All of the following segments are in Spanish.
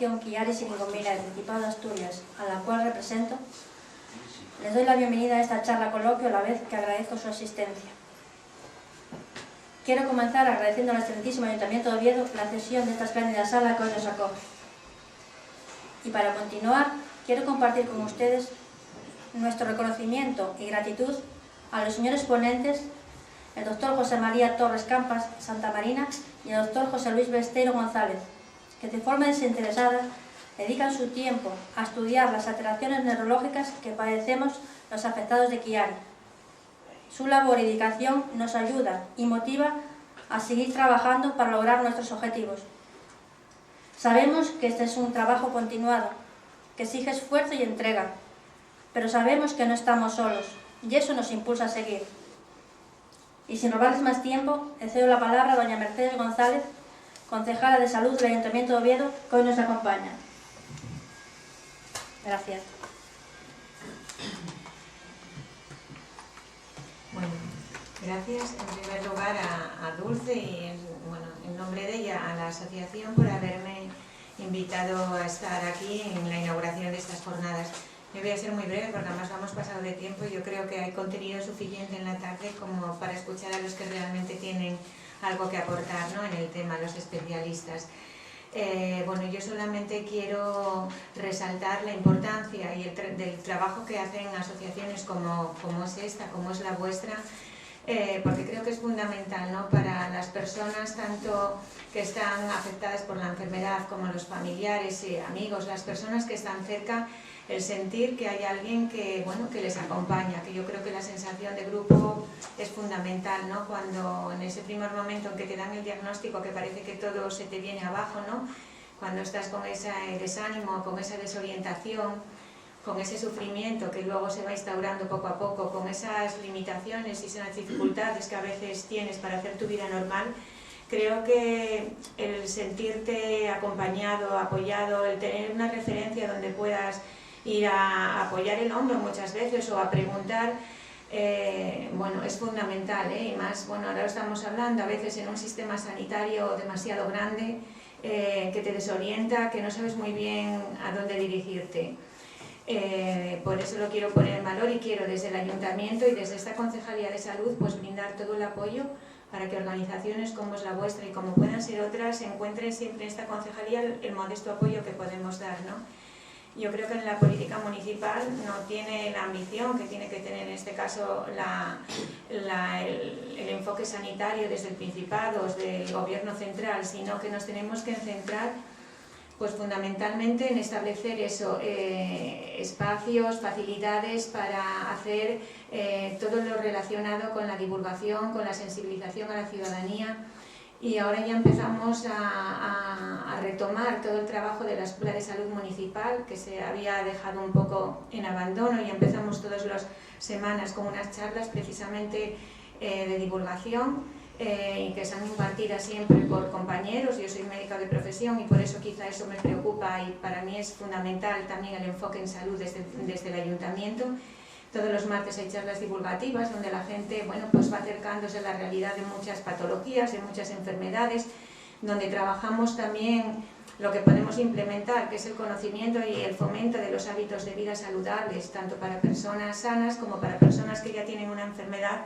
Asociación Chiari Siringomila del Principado de Asturias, a la cual represento, les doy la bienvenida a esta charla coloquio a la vez que agradezco su asistencia. Quiero comenzar agradeciendo al excelentísimo Ayuntamiento de Oviedo la cesión de esta espléndida sala que hoy nos acoge. Y para continuar, quiero compartir con ustedes nuestro reconocimiento y gratitud a los señores ponentes, el doctor José María Torres Campas Santa Marina y el doctor José Luis Besteiro González, que de forma desinteresada dedican su tiempo a estudiar las alteraciones neurológicas que padecemos los afectados de Chiari. Su labor y dedicación nos ayuda y motiva a seguir trabajando para lograr nuestros objetivos. Sabemos que este es un trabajo continuado, que exige esfuerzo y entrega, pero sabemos que no estamos solos y eso nos impulsa a seguir. Y sin robarles más tiempo, le cedo la palabra a doña Mercedes González, concejala de Salud del Ayuntamiento de Oviedo, que hoy nos acompaña. Gracias. Bueno, gracias en primer lugar a Dulce y en nombre de ella a la asociación por haberme invitado a estar aquí en la inauguración de estas jornadas. Yo voy a ser muy breve porque además vamos pasado de tiempo y yo creo que hay contenido suficiente en la tarde como para escuchar a los que realmente tienen algo que aportar, ¿no?, en el tema, los especialistas. Yo solamente quiero resaltar la importancia del trabajo que hacen asociaciones como es esta, como es la vuestra, porque creo que es fundamental, ¿no?, para las personas tanto que están afectadas por la enfermedad como los familiares y amigos, las personas que están cerca, el sentir que hay alguien que les acompaña, que yo creo que la sensación de grupo es fundamental, ¿no?, cuando en ese primer momento en que te dan el diagnóstico que parece que todo se te viene abajo, ¿no?, cuando estás con ese desánimo, con esa desorientación, con ese sufrimiento que luego se va instaurando poco a poco, con esas limitaciones y esas dificultades que a veces tienes para hacer tu vida normal, creo que el sentirte acompañado, apoyado, el tener una referencia donde puedas ir a apoyar el hombro muchas veces o a preguntar, es fundamental, y más, ahora estamos hablando a veces en un sistema sanitario demasiado grande, que te desorienta, que no sabes muy bien a dónde dirigirte. Por eso lo quiero poner en valor y quiero desde el Ayuntamiento y desde esta Concejalía de Salud brindar todo el apoyo para que organizaciones como es la vuestra y como puedan ser otras encuentren siempre en esta Concejalía el modesto apoyo que podemos dar, ¿no? Yo creo que en la política municipal no tiene la ambición que tiene que tener en este caso el enfoque sanitario desde el Principado, desde el Gobierno central, sino que nos tenemos que centrar fundamentalmente en establecer espacios, facilidades para hacer todo lo relacionado con la divulgación, con la sensibilización a la ciudadanía. Y ahora ya empezamos a retomar todo el trabajo de la Escuela de Salud Municipal, que se había dejado un poco en abandono, y empezamos todas las semanas con unas charlas precisamente de divulgación, y que son impartidas siempre por compañeros. Yo soy médica de profesión y por eso quizá eso me preocupa, y para mí es fundamental también el enfoque en salud desde el Ayuntamiento. Todos los martes hay charlas divulgativas donde la gente va acercándose a la realidad de muchas patologías, de muchas enfermedades, donde trabajamos también lo que podemos implementar, que es el conocimiento y el fomento de los hábitos de vida saludables, tanto para personas sanas como para personas que ya tienen una enfermedad,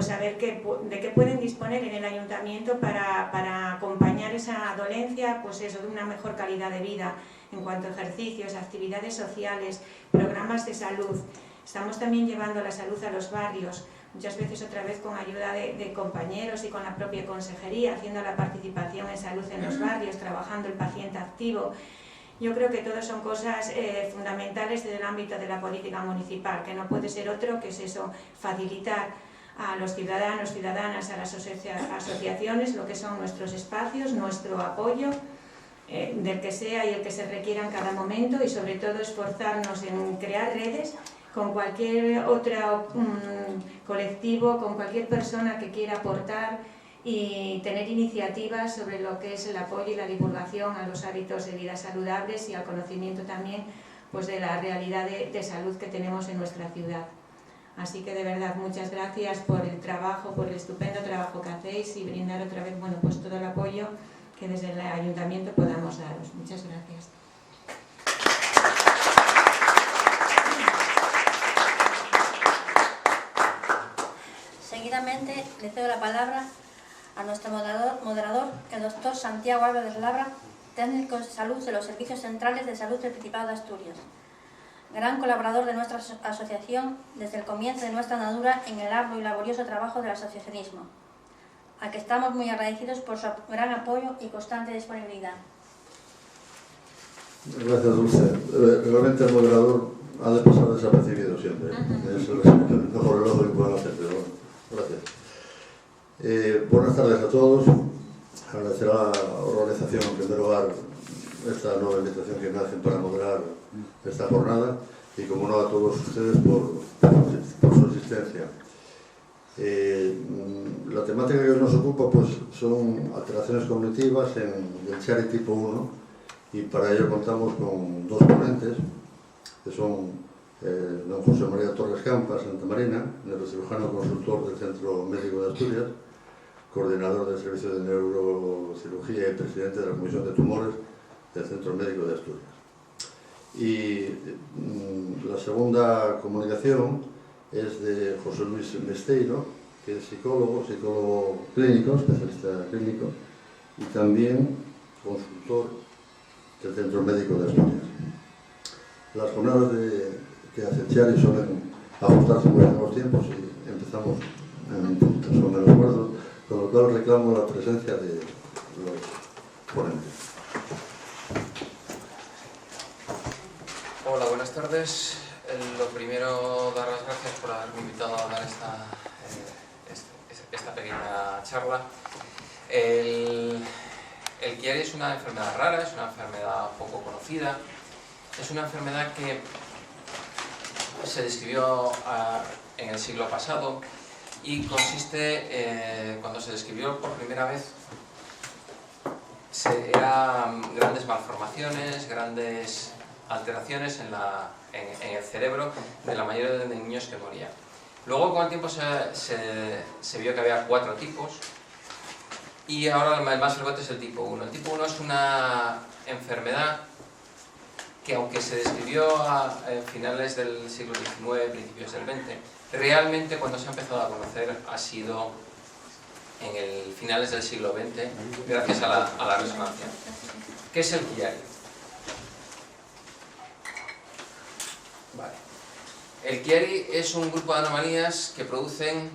saber de qué pueden disponer en el Ayuntamiento para acompañar esa dolencia, de una mejor calidad de vida en cuanto a ejercicios, actividades sociales, programas de salud. Estamos también llevando la salud a los barrios, muchas veces otra vez con ayuda de compañeros y con la propia consejería, haciendo la participación en salud en los barrios, trabajando el paciente activo. Yo creo que todas son cosas fundamentales desde el ámbito de la política municipal, que no puede ser otro que es eso, facilitar a los ciudadanos, ciudadanas, a las asociaciones, lo que son nuestros espacios, nuestro apoyo, del que sea y el que se requiera en cada momento, y sobre todo esforzarnos en crear redes con cualquier otro colectivo, con cualquier persona que quiera aportar y tener iniciativas sobre lo que es el apoyo y la divulgación a los hábitos de vida saludables y al conocimiento también de la realidad de salud que tenemos en nuestra ciudad. Así que de verdad muchas gracias por el trabajo, por el estupendo trabajo que hacéis, y brindar otra vez todo el apoyo que desde el ayuntamiento podamos daros. Muchas gracias. Seguidamente le cedo la palabra a nuestro moderador, el doctor Santiago Álvarez Labra, técnico de salud de los Servicios Centrales de Salud del Principado de Asturias, gran colaborador de nuestra asociación desde el comienzo de nuestra andadura en el arduo y laborioso trabajo del asociacionismo, a que estamos muy agradecidos por su gran apoyo y constante disponibilidad. Gracias, Dulce. Realmente el moderador ha de pasar desapercibido siempre. Es el mejor reloj que puedan hacer, pero bueno, gracias. Buenas tardes a todos. Agradecer a la organización, en primer lugar, esta nueva invitación que me hacen para moderar esta jornada y, como no, a todos ustedes por su asistencia. La temática que nos ocupa pues, son alteraciones cognitivas en el Chiari tipo 1 y para ello contamos con dos ponentes que son don José María Torres Campas, Santa Marina, neurocirujano consultor del Centro Médico de Asturias, coordinador del Servicio de Neurocirugía y presidente de la Comisión de Tumores del Centro Médico de Asturias. Y la segunda comunicación es de José Luis Mesteiro, que es psicólogo clínico, especialista clínico, y también consultor del Centro Médico de Asturias. Las jornadas que hace Chiari suelen ajustarse muy bien a los tiempos y empezamos en punto, son menos cuartos, con lo cual reclamo la presencia de los ponentes. Hola, buenas tardes. Lo primero, dar las gracias por haberme invitado a dar esta pequeña charla. El Chiari es una enfermedad rara, es una enfermedad poco conocida, es una enfermedad que se describió en el siglo pasado y consiste, cuando se describió por primera vez, eran grandes malformaciones, grandes alteraciones en el cerebro de la mayoría de niños que morían. Luego, con el tiempo, se vio que había 4 tipos y ahora el más frecuente es el tipo 1. El tipo 1 es una enfermedad que, aunque se describió a finales del siglo XIX, principios del XX, realmente cuando se ha empezado a conocer ha sido en finales del siglo XX, gracias a la resonancia. ¿Qué es el Chiari? Vale. El Chiari es un grupo de anomalías que producen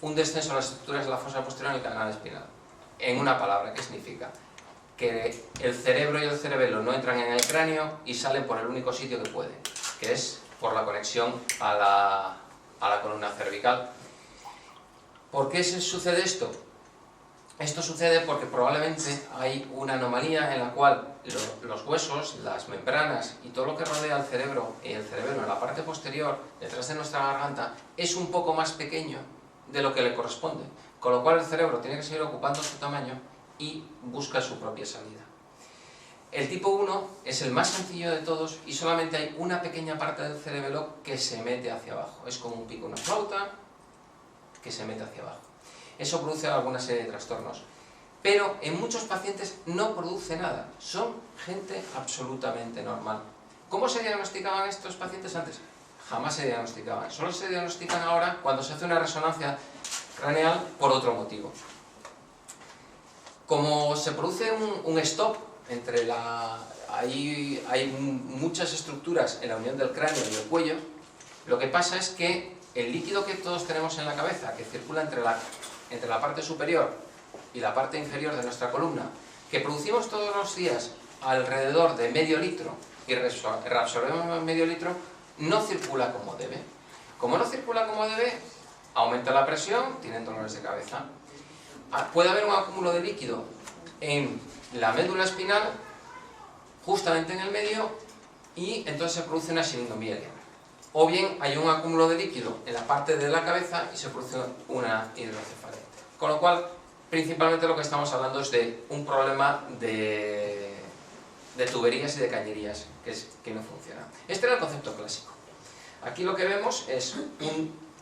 un descenso en las estructuras de la fosa posterior en el canal espinal. En una palabra, ¿qué significa? Que el cerebro y el cerebelo no entran en el cráneo y salen por el único sitio que pueden, que es por la conexión a la columna cervical. ¿Por qué se sucede esto? Esto sucede porque probablemente hay una anomalía en la cual los huesos, las membranas y todo lo que rodea al cerebro y el cerebelo en la parte posterior, detrás de nuestra garganta, es un poco más pequeño de lo que le corresponde, con lo cual el cerebro tiene que seguir ocupando su tamaño y busca su propia salida. El tipo 1 es el más sencillo de todos y solamente hay una pequeña parte del cerebelo que se mete hacia abajo. Es como un pico, una flauta que se mete hacia abajo. Eso produce alguna serie de trastornos. Pero en muchos pacientes no produce nada. Son gente absolutamente normal. ¿Cómo se diagnosticaban estos pacientes antes? Jamás se diagnosticaban. Solo se diagnostican ahora cuando se hace una resonancia craneal por otro motivo. Como se produce un stop entre hay muchas estructuras en la unión del cráneo y el cuello, lo que pasa es que el líquido que todos tenemos en la cabeza, que circula entre la parte superior y la parte inferior de nuestra columna, que producimos todos los días alrededor de medio litro y reabsorbemos medio litro, no circula como debe. Como no circula como debe, aumenta la presión, tienen dolores de cabeza. Puede haber un acúmulo de líquido en la médula espinal, justamente en el medio, y entonces se produce una siringomielia. O bien hay un acúmulo de líquido en la parte de la cabeza y se produce una hidrocefalite. Con lo cual, principalmente lo que estamos hablando es de un problema de tuberías y de cañerías que no funciona. Este era el concepto clásico. Aquí lo que vemos es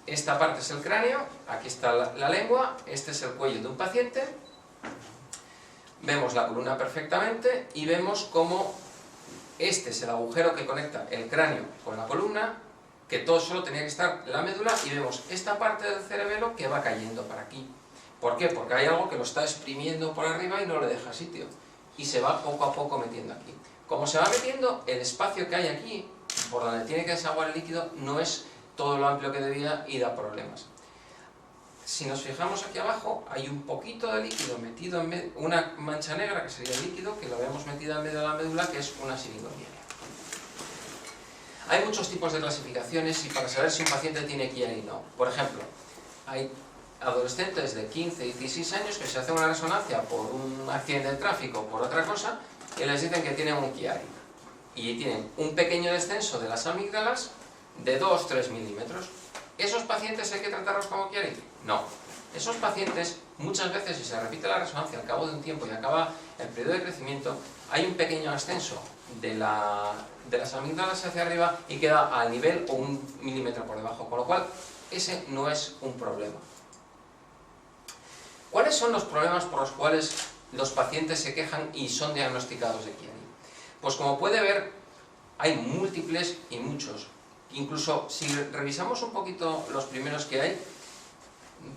esta parte es el cráneo, aquí está la lengua, este es el cuello de un paciente. vemos la columna perfectamente y vemos cómo este es el agujero que conecta el cráneo con la columna, que todo solo tenía que estar la médula, y vemos esta parte del cerebelo que va cayendo para aquí. ¿Por qué? Porque hay algo que lo está exprimiendo por arriba y no le deja sitio, y se va poco a poco metiendo aquí. Como se va metiendo, el espacio que hay aquí, por donde tiene que desaguar el líquido, no es todo lo amplio que debía y da problemas. Si nos fijamos aquí abajo, hay un poquito de líquido metido en medio, una mancha negra que sería el líquido, que lo habíamos metido en medio de la médula, que es una siringomiela. Hay muchos tipos de clasificaciones y para saber si un paciente tiene Chiari o no. Por ejemplo, hay adolescentes de 15 y 16 años que se hacen una resonancia por un accidente de tráfico o por otra cosa y les dicen que tienen un Chiari. Y tienen un pequeño descenso de las amígdalas de 2-3 milímetros. ¿Esos pacientes hay que tratarlos como Chiari? No. Esos pacientes, muchas veces, si se repite la resonancia al cabo de un tiempo y acaba el periodo de crecimiento, hay un pequeño ascenso de las amígdalas hacia arriba y queda al nivel o 1 milímetro por debajo, con lo cual ese no es un problema. ¿Cuáles son los problemas por los cuales los pacientes se quejan y son diagnosticados de Chiari? Pues como puede ver, hay múltiples y muchos. Incluso si revisamos un poquito los primeros que hay,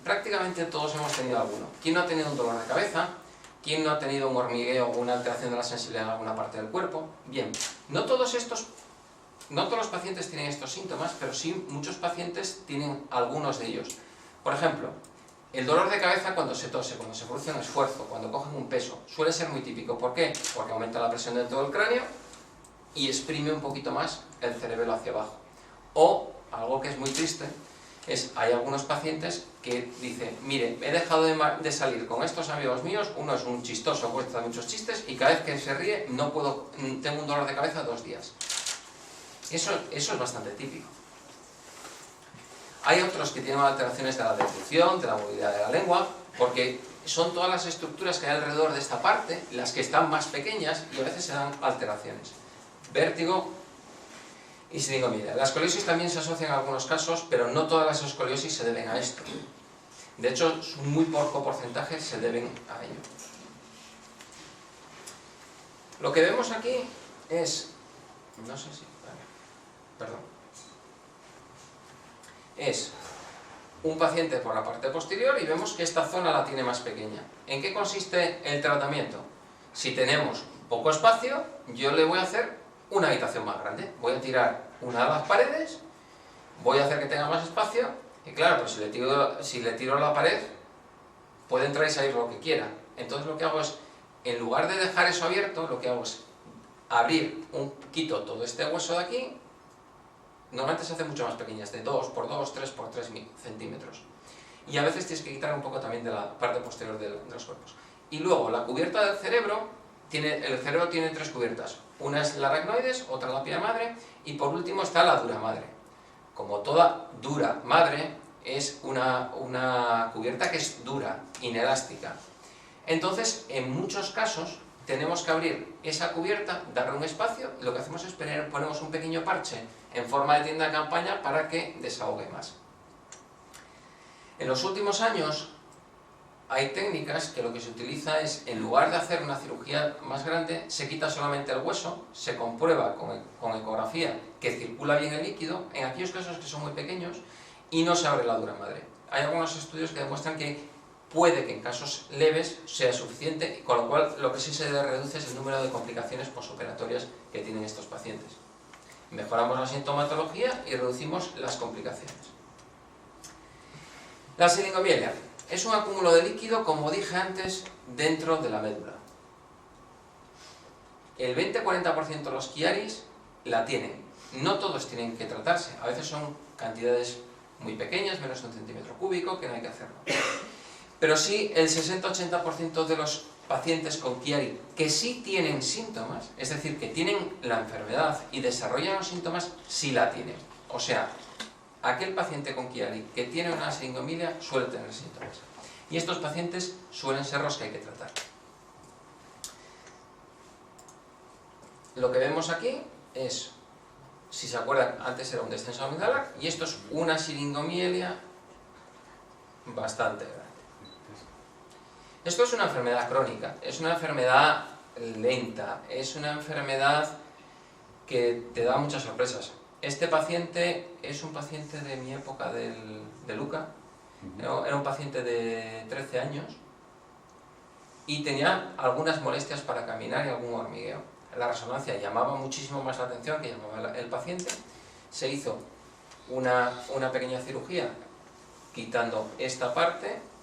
prácticamente todos hemos tenido alguno. ¿Quién no ha tenido un dolor de cabeza? ¿Quién no ha tenido un hormigueo o una alteración de la sensibilidad en alguna parte del cuerpo? Bien, no todos los pacientes tienen estos síntomas, pero sí muchos pacientes tienen algunos de ellos. Por ejemplo, el dolor de cabeza cuando se tose, cuando se produce un esfuerzo, cuando cogen un peso, suele ser muy típico. ¿Por qué? Porque aumenta la presión dentro del cráneo y exprime un poquito más el cerebelo hacia abajo. O, algo que es muy triste, hay algunos pacientes que dicen, mire, he dejado de salir con estos amigos míos, uno es un chistoso, cuesta muchos chistes, y cada vez que se ríe no puedo, tengo un dolor de cabeza 2 días. Eso es bastante típico. Hay otros que tienen alteraciones de la deglución, de la movilidad de la lengua, porque son todas las estructuras que hay alrededor de esta parte, las que están más pequeñas, y a veces se dan alteraciones. Vértigo y siringomiela. La escoliosis también se asocia en algunos casos, pero no todas las escoliosis se deben a esto. De hecho, un muy poco porcentaje se deben a ello. Lo que vemos aquí es... no sé si... perdón. Es un paciente por la parte posterior y vemos que esta zona la tiene más pequeña. ¿En qué consiste el tratamiento? Si tenemos poco espacio, yo le voy a hacer una habitación más grande. Voy a tirar una de las paredes, voy a hacer que tenga más espacio, y claro, pues si le tiro la pared, puede entrar y salir lo que quiera. Entonces lo que hago es, en lugar de dejar eso abierto, lo que hago es abrir quito todo este hueso de aquí. Normalmente se hace mucho más pequeñas, de 2 por 2, 3 por 3 centímetros. Y a veces tienes que quitar un poco también de la parte posterior de los cuerpos. Y luego, la cubierta del cerebro, el cerebro tiene 3 cubiertas. Una es la aracnoides, otra la pía madre, y por último está la dura madre. Como toda dura madre, es una cubierta que es dura, inelástica. Entonces, en muchos casos, tenemos que abrir esa cubierta, darle un espacio, y lo que hacemos es ponemos un pequeño parche en forma de tienda de campaña para que desahogue más. En los últimos años hay técnicas que lo que se utiliza es, en lugar de hacer una cirugía más grande, se quita solamente el hueso, se comprueba con ecografía que circula bien el líquido, en aquellos casos que son muy pequeños, y no se abre la dura madre. Hay algunos estudios que demuestran que puede que en casos leves sea suficiente, con lo cual lo que sí se reduce es el número de complicaciones posoperatorias que tienen estos pacientes. Mejoramos la sintomatología y reducimos las complicaciones. La siringomielia es un acúmulo de líquido, como dije antes, dentro de la médula. El 20-40% de los Chiaris la tienen. No todos tienen que tratarse. A veces son cantidades muy pequeñas, menos de 1 centímetro cúbico, que no hay que hacerlo. Pero sí, el 60-80% de los pacientes con Chiari que sí tienen síntomas, es decir, que tienen la enfermedad y desarrollan los síntomas, sí la tienen. O sea, aquel paciente con Chiari que tiene una siringomiela suele tener síntomas. Y estos pacientes suelen ser los que hay que tratar. Lo que vemos aquí es, si se acuerdan, antes era un descenso amigdalar, y esto es una siringomielia bastante grande. Esto es una enfermedad crónica, es una enfermedad lenta, es una enfermedad que te da muchas sorpresas. Este paciente es un paciente de mi época de Luca, era un paciente de 13 años y tenía algunas molestias para caminar y algún hormigueo. La resonancia llamaba muchísimo más la atención que llamaba el paciente. Se hizo una pequeña cirugía quitando esta parte.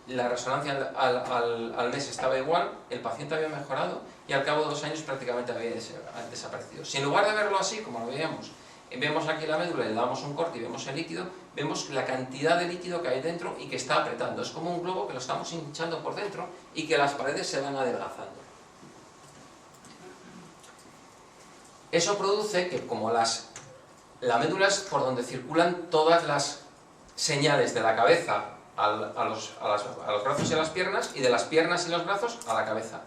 La resonancia al mes estaba igual, el paciente había mejorado y al cabo de 2 años prácticamente había desaparecido. Si en lugar de verlo así, como lo veíamos, vemos aquí la médula, le damos un corte y vemos el líquido, vemos la cantidad de líquido que hay dentro y que está apretando. Es como un globo que lo estamos hinchando por dentro y que las paredes se van adelgazando. Eso produce que, como la médula es por donde circulan todas las señales de la cabeza a los brazos y a las piernas, y de las piernas y los brazos a la cabeza.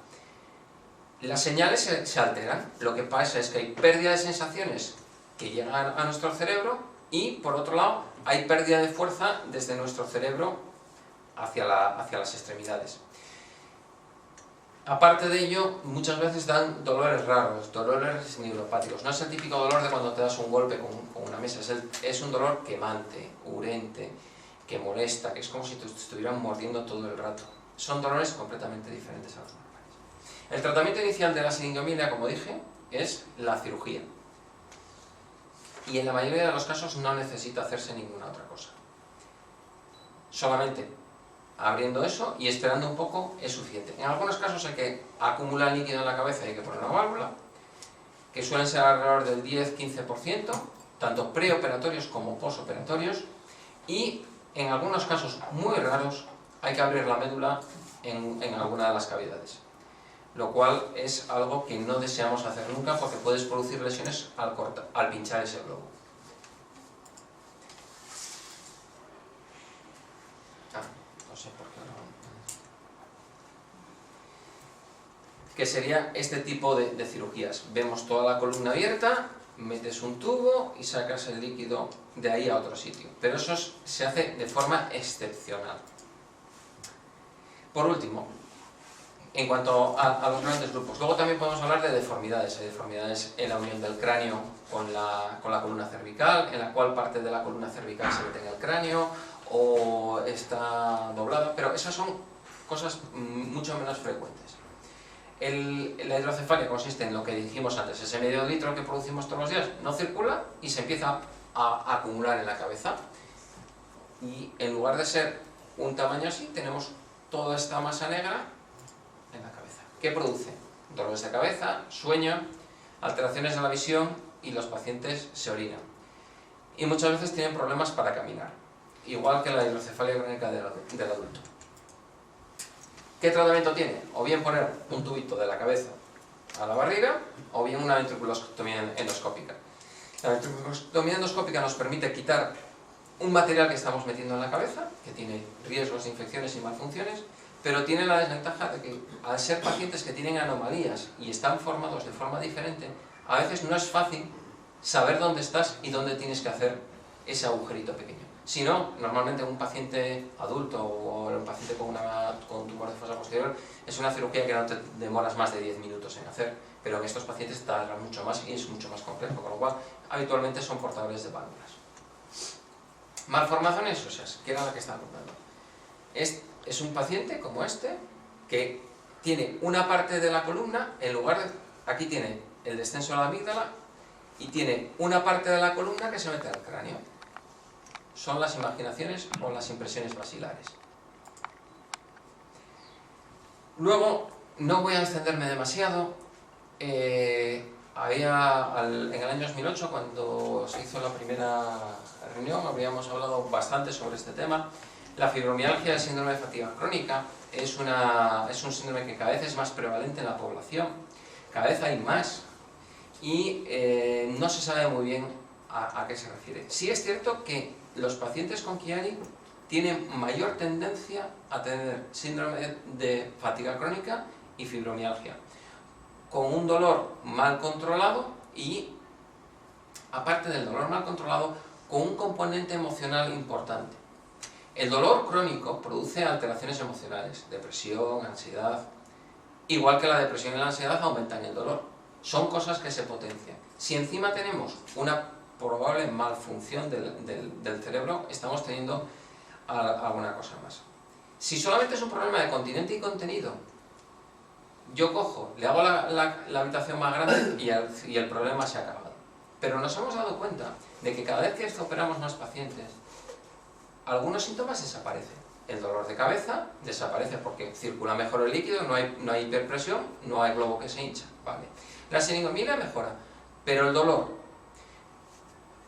Las señales se alteran. Lo que pasa es que hay pérdida de sensaciones que llegan a nuestro cerebro y, por otro lado, hay pérdida de fuerza desde nuestro cerebro hacia las extremidades. Aparte de ello, muchas veces dan dolores raros, dolores neuropáticos. No es el típico dolor de cuando te das un golpe con una mesa, es un dolor quemante, urente, que molesta, que es como si te estuvieran mordiendo todo el rato. Son dolores completamente diferentes a los normales. El tratamiento inicial de la siringomiela, como dije, es la cirugía. Y en la mayoría de los casos no necesita hacerse ninguna otra cosa. Solamente abriendo eso y esperando un poco es suficiente. En algunos casos hay que acumular líquido en la cabeza y hay que poner una válvula, que suelen ser alrededor del 10-15%, tanto preoperatorios como posoperatorios, y en algunos casos muy raros hay que abrir la médula en alguna de las cavidades, lo cual es algo que no deseamos hacer nunca porque puedes producir lesiones al pinchar ese globo. No sé por qué no. Que sería este tipo de cirugías. Vemos toda la columna abierta, metes un tubo y sacas el líquido de ahí a otro sitio. Pero eso se hace de forma excepcional. Por último, en cuanto a los grandes grupos, luego también podemos hablar de deformidades. Hay deformidades en la unión del cráneo con la columna cervical, en la cual parte de la columna cervical se mete en el cráneo o está doblada, pero esas son cosas mucho menos frecuentes. La hidrocefalia consiste en lo que dijimos antes, ese medio litro que producimos todos los días no circula y se empieza a acumular en la cabeza. Y en lugar de ser un tamaño así, tenemos toda esta masa negra en la cabeza. ¿Qué produce? Dolores de cabeza, sueño, alteraciones de la visión y los pacientes se orinan. Y muchas veces tienen problemas para caminar, igual que la hidrocefalia crónica del adulto. ¿Qué tratamiento tiene? O bien poner un tubito de la cabeza a la barriga, o bien una ventriculostomía endoscópica. La ventriculostomía endoscópica nos permite quitar un material que estamos metiendo en la cabeza, que tiene riesgos de infecciones y malfunciones, pero tiene la desventaja de que, al ser pacientes que tienen anomalías y están formados de forma diferente, a veces no es fácil saber dónde estás y dónde tienes que hacer ese agujerito pequeño. Si no, normalmente un paciente adulto o un paciente con tumor de fosa posterior es una cirugía que no te demoras más de 10 minutos en hacer, pero en estos pacientes tardan mucho más y es mucho más complejo, con lo cual habitualmente son portadores de válvulas. Malformaciones óseas, que era la que estaba contando. Es un paciente como este que tiene una parte de la columna, en lugar de... Aquí tiene el descenso de la amígdala y tiene una parte de la columna que se mete al cráneo. Son las imaginaciones o las impresiones basilares. Luego, no voy a extenderme demasiado, en el año 2008, cuando se hizo la primera reunión, habíamos hablado bastante sobre este tema. La fibromialgia, el síndrome de fatiga crónica, es un síndrome que cada vez es más prevalente en la población, cada vez hay más, y no se sabe muy bien a qué se refiere. Sí es cierto que los pacientes con Chiari tienen mayor tendencia a tener síndrome de fatiga crónica y fibromialgia, con un dolor mal controlado y, aparte del dolor mal controlado, con un componente emocional importante. El dolor crónico produce alteraciones emocionales, depresión, ansiedad. Igual que la depresión y la ansiedad aumentan el dolor. Son cosas que se potencian. Si encima tenemos una probable malfunción del cerebro, estamos teniendo alguna cosa más. Si solamente es un problema de continente y contenido, yo cojo, le hago la habitación más grande y el problema se ha acabado. Pero nos hemos dado cuenta de que cada vez que operamos más pacientes, algunos síntomas desaparecen. El dolor de cabeza desaparece porque circula mejor el líquido, no hay hiperpresión, no hay globo que se hincha. Vale. La siringomiela mejora, pero el dolor.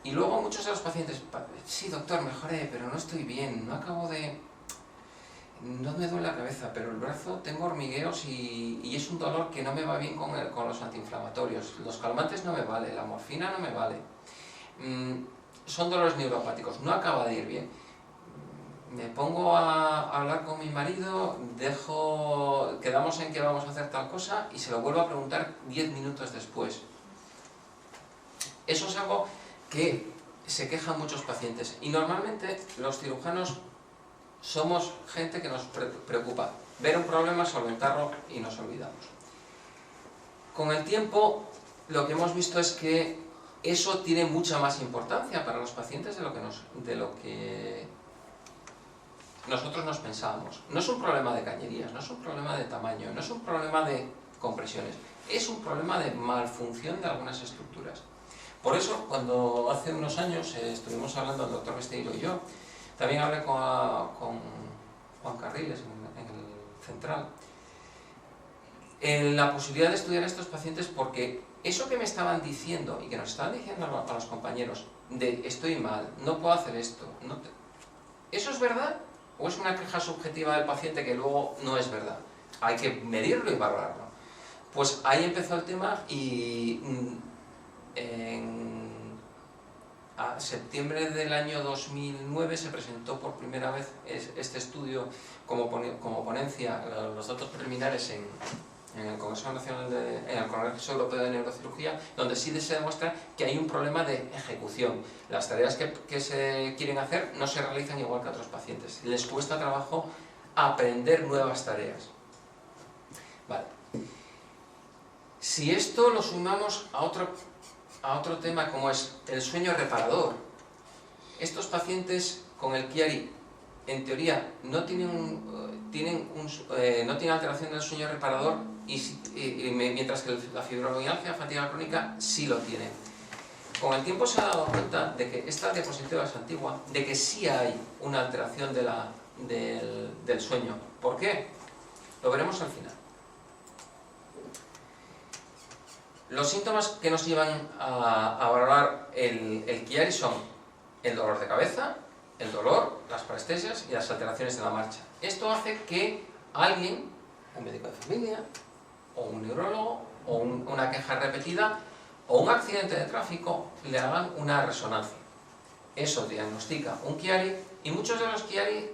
Y luego muchos de los pacientes, sí doctor, mejoré, pero no estoy bien, no me duele la cabeza, pero el brazo tengo hormigueos y es un dolor que no me va bien con los antiinflamatorios. Los calmantes no me vale, la morfina no me vale. Son dolores neuropáticos, no acaba de ir bien. Me pongo a hablar con mi marido, quedamos en que vamos a hacer tal cosa y se lo vuelvo a preguntar 10 minutos después. Eso es algo que se quejan muchos pacientes y normalmente los cirujanos somos gente que nos preocupa ver un problema, solventarlo y nos olvidamos. Con el tiempo lo que hemos visto es que eso tiene mucha más importancia para los pacientes de lo que nosotros nos pensábamos. No es un problema de cañerías, no es un problema de tamaño, no es un problema de compresiones, es un problema de malfunción de algunas estructuras. Por eso, cuando hace unos años estuvimos hablando el doctor Besteiro y yo, también hablé con Juan Carriles en el Central, en la posibilidad de estudiar a estos pacientes, porque eso que me estaban diciendo y que nos estaban diciendo a los compañeros de estoy mal, no puedo hacer esto, ¿eso es verdad? ¿O es una queja subjetiva del paciente que luego no es verdad? Hay que medirlo y valorarlo. Pues ahí empezó el tema y a septiembre del año 2009 se presentó por primera vez este estudio como ponencia, los datos preliminares en el Congreso Nacional en el Congreso Europeo de Neurocirugía, donde sí se demuestra que hay un problema de ejecución. Las tareas que se quieren hacer no se realizan igual que a otros pacientes. Les cuesta trabajo aprender nuevas tareas. Vale. Si esto lo sumamos a otro tema como es el sueño reparador, estos pacientes con el Chiari, en teoría, no tienen alteración del sueño reparador, mientras que la fibromialgia, fatiga crónica, sí lo tienen. Con el tiempo se ha dado cuenta de que esta diapositiva es antigua, de que sí hay una alteración del sueño. ¿Por qué? Lo veremos al final. Los síntomas que nos llevan a valorar el Chiari son el dolor de cabeza, el dolor, las parestesias y las alteraciones de la marcha. Esto hace que alguien, un médico de familia, o un neurólogo, o una queja repetida, o un accidente de tráfico, le hagan una resonancia. Eso diagnostica un Chiari, y muchos de los Chiari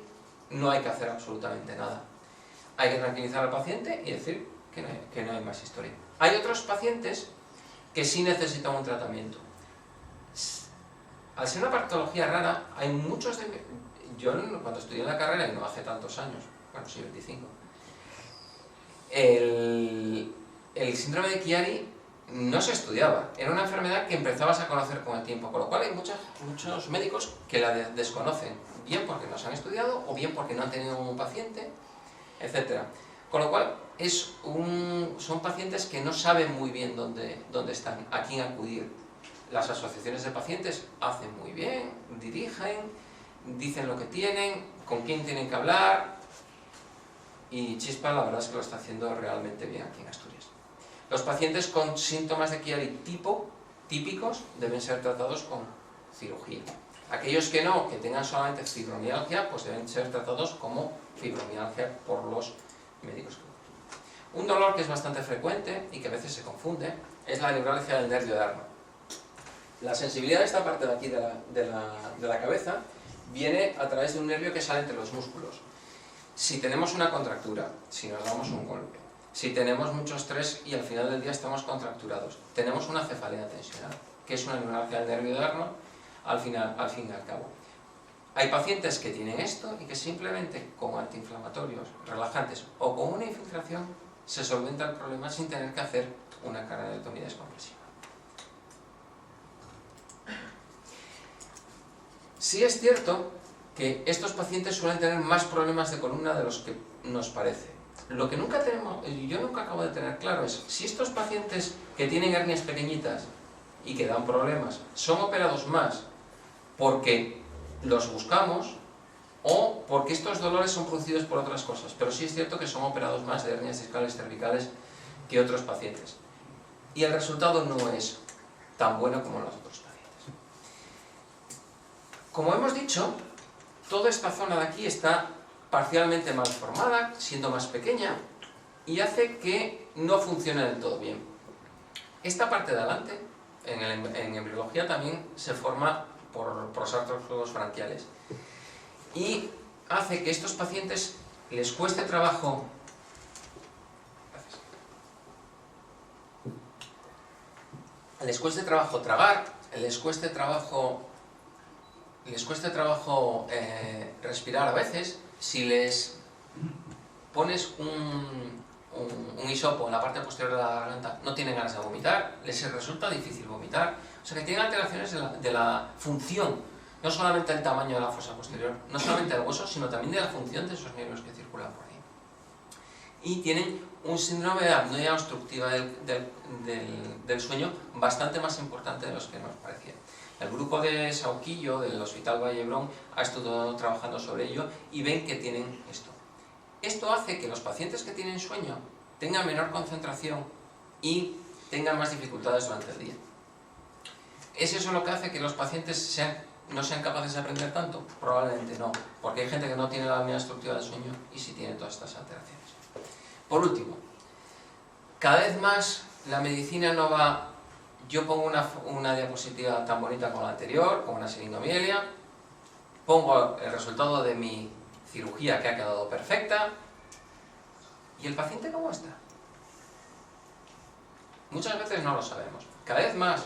no hay que hacer absolutamente nada. Hay que tranquilizar al paciente y decir que no hay más historia. Hay otros pacientes que sí necesitan un tratamiento. Al ser una patología rara, hay muchos yo cuando estudié en la carrera, y no hace tantos años, bueno, sí, 25, el síndrome de Chiari no se estudiaba. Era una enfermedad que empezabas a conocer con el tiempo, con lo cual hay muchos médicos que la desconocen, bien porque no se han estudiado, o bien porque no han tenido un paciente, etc. Con lo cual, son pacientes que no saben muy bien dónde están, a quién acudir. Las asociaciones de pacientes hacen muy bien, dirigen, dicen lo que tienen, con quién tienen que hablar, y Chispa la verdad es que lo está haciendo realmente bien aquí en Asturias. Los pacientes con síntomas de Chiari típicos deben ser tratados con cirugía. Aquellos que no, que tengan solamente fibromialgia, pues deben ser tratados como fibromialgia por los médicos. Un dolor que es bastante frecuente y que a veces se confunde es la neuralgia del nervio de Arno. La sensibilidad de esta parte de aquí de la cabeza viene a través de un nervio que sale entre los músculos. Si tenemos una contractura, si nos damos un golpe, si tenemos mucho estrés y al final del día estamos contracturados, tenemos una cefalea tensional, que es una neuralgia del nervio de Arno, al fin y al cabo. Hay pacientes que tienen esto y que simplemente con antiinflamatorios, relajantes o con una infiltración se solventa el problema sin tener que hacer una craneotomía descompresiva. Sí es cierto que estos pacientes suelen tener más problemas de columna de los que nos parece. Lo que nunca tenemos, yo nunca acabo de tener claro es si estos pacientes que tienen hernias pequeñitas y que dan problemas son operados más porque los buscamos o porque estos dolores son producidos por otras cosas, pero sí es cierto que son operados más de hernias discales cervicales que otros pacientes. Y el resultado no es tan bueno como en los otros pacientes. Como hemos dicho, toda esta zona de aquí está parcialmente malformada, siendo más pequeña, y hace que no funcione del todo bien. Esta parte de adelante, en embriología también se forma por prosartrópodos branquiales, y hace que estos pacientes les cueste trabajo tragar, les cueste trabajo respirar a veces. Si les pones un hisopo en la parte posterior de la garganta, no tienen ganas de vomitar, les resulta difícil vomitar. O sea que tienen alteraciones de la función, no solamente el tamaño de la fosa posterior, no solamente del hueso, sino también de la función de esos nervios que circulan por ahí. Y tienen un síndrome de apnea obstructiva del sueño bastante más importante de los que nos parecía. El grupo de Sauquillo, del Hospital Vallebrón, ha estado trabajando sobre ello y ven que tienen esto. Esto hace que los pacientes que tienen sueño tengan menor concentración y tengan más dificultades durante el día. ¿Es eso lo que hace que los pacientes no sean capaces de aprender tanto? Probablemente no, porque hay gente que no tiene la apnea obstructiva del sueño y sí tiene todas estas alteraciones. Por último, cada vez más la medicina no va... Yo pongo una diapositiva tan bonita como la anterior, con una siringomielia, pongo el resultado de mi cirugía que ha quedado perfecta, ¿y el paciente cómo está? Muchas veces no lo sabemos. Cada vez más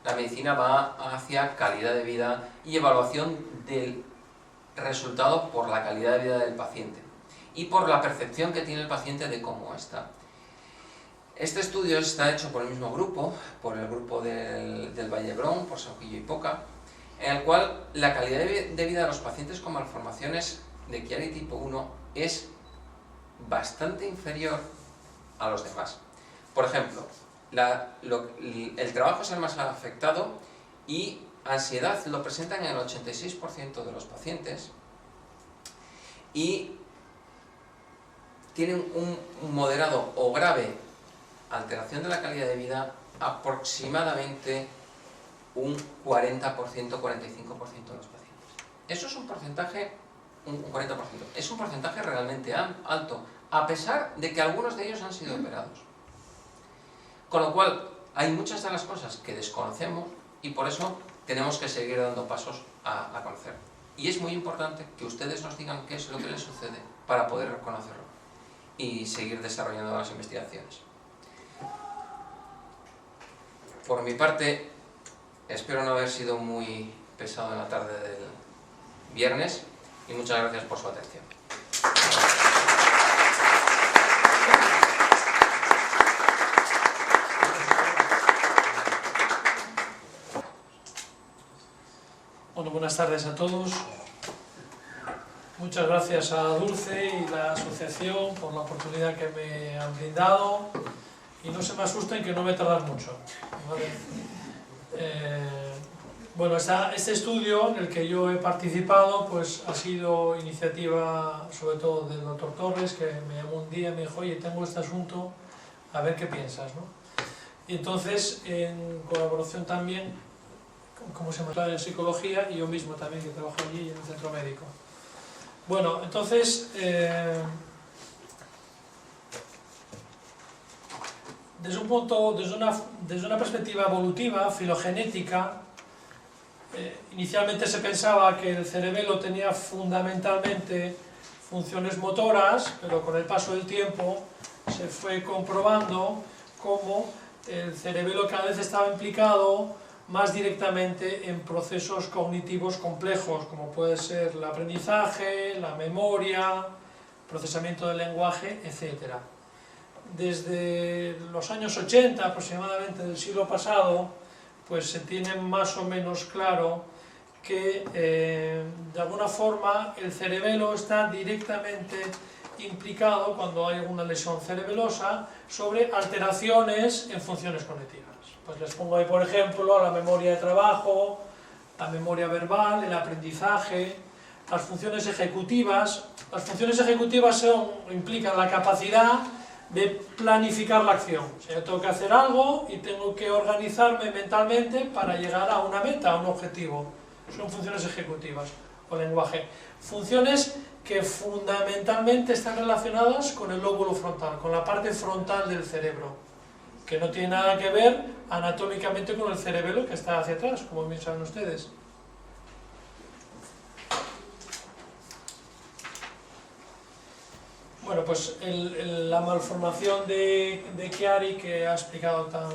la medicina va hacia calidad de vida y evaluación del resultado por la calidad de vida del paciente y por la percepción que tiene el paciente de cómo está. Este estudio está hecho por el mismo grupo, por el grupo del Vallebrón, por Sauquillo y Poca, en el cual la calidad de vida de los pacientes con malformaciones de Chiari tipo 1 es bastante inferior a los demás. Por ejemplo, el trabajo es el más afectado y ansiedad lo presentan en el 86% de los pacientes y tienen un moderado o grave alteración de la calidad de vida aproximadamente un 40%, 45% de los pacientes. Eso es un porcentaje, un 40%, es un porcentaje realmente alto, a pesar de que algunos de ellos han sido operados. Con lo cual, hay muchas de las cosas que desconocemos y por eso tenemos que seguir dando pasos a conocer. Y es muy importante que ustedes nos digan qué es lo que les sucede para poder reconocerlo y seguir desarrollando las investigaciones. Por mi parte, espero no haber sido muy pesado en la tarde del viernes y muchas gracias por su atención. Bueno, buenas tardes a todos. Muchas gracias a Dulce y la asociación por la oportunidad que me han brindado. Y no se me asusten que no voy a tardar mucho, ¿vale? Bueno, este estudio en el que yo he participado pues ha sido iniciativa sobre todo del doctor Torres, que me llamó un día y me dijo: oye, tengo este asunto, a ver qué piensas, ¿no? Y entonces, en colaboración también, como se llama, en psicología, y yo mismo también, que trabajo allí en el centro médico. Bueno, entonces... desde una perspectiva evolutiva, filogenética, inicialmente se pensaba que el cerebelo tenía fundamentalmente funciones motoras, pero con el paso del tiempo se fue comprobando cómo el cerebelo cada vez estaba implicado más directamente en procesos cognitivos complejos, como puede ser el aprendizaje, la memoria, procesamiento del lenguaje, etc. Desde los años 80 aproximadamente del siglo pasado, pues se tiene más o menos claro que de alguna forma el cerebelo está directamente implicado, cuando hay alguna lesión cerebelosa, sobre alteraciones en funciones cognitivas. Pues les pongo ahí, por ejemplo, la memoria de trabajo, la memoria verbal, el aprendizaje, las funciones ejecutivas. Las funciones ejecutivas implican la capacidad de planificar la acción. O sea, yo tengo que hacer algo y tengo que organizarme mentalmente para llegar a una meta, a un objetivo. Son funciones ejecutivas o lenguaje. Funciones que fundamentalmente están relacionadas con el lóbulo frontal, con la parte frontal del cerebro, que no tiene nada que ver anatómicamente con el cerebelo que está hacia atrás, como bien saben ustedes. Bueno, pues la malformación de Chiari, que ha explicado tan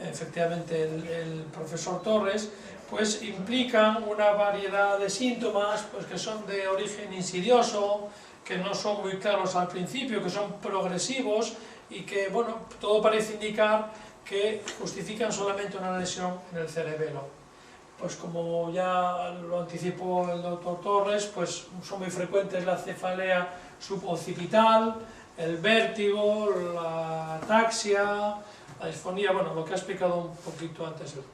efectivamente el profesor Torres, pues implican una variedad de síntomas pues, que son de origen insidioso, que no son muy claros al principio, que son progresivos y que, bueno, todo parece indicar que justifican solamente una lesión en el cerebelo. Pues como ya lo anticipó el doctor Torres, pues son muy frecuentes la cefalea suboccipital, el vértigo, la ataxia, la disfonía, bueno, lo que ha explicado un poquito antes el doctor.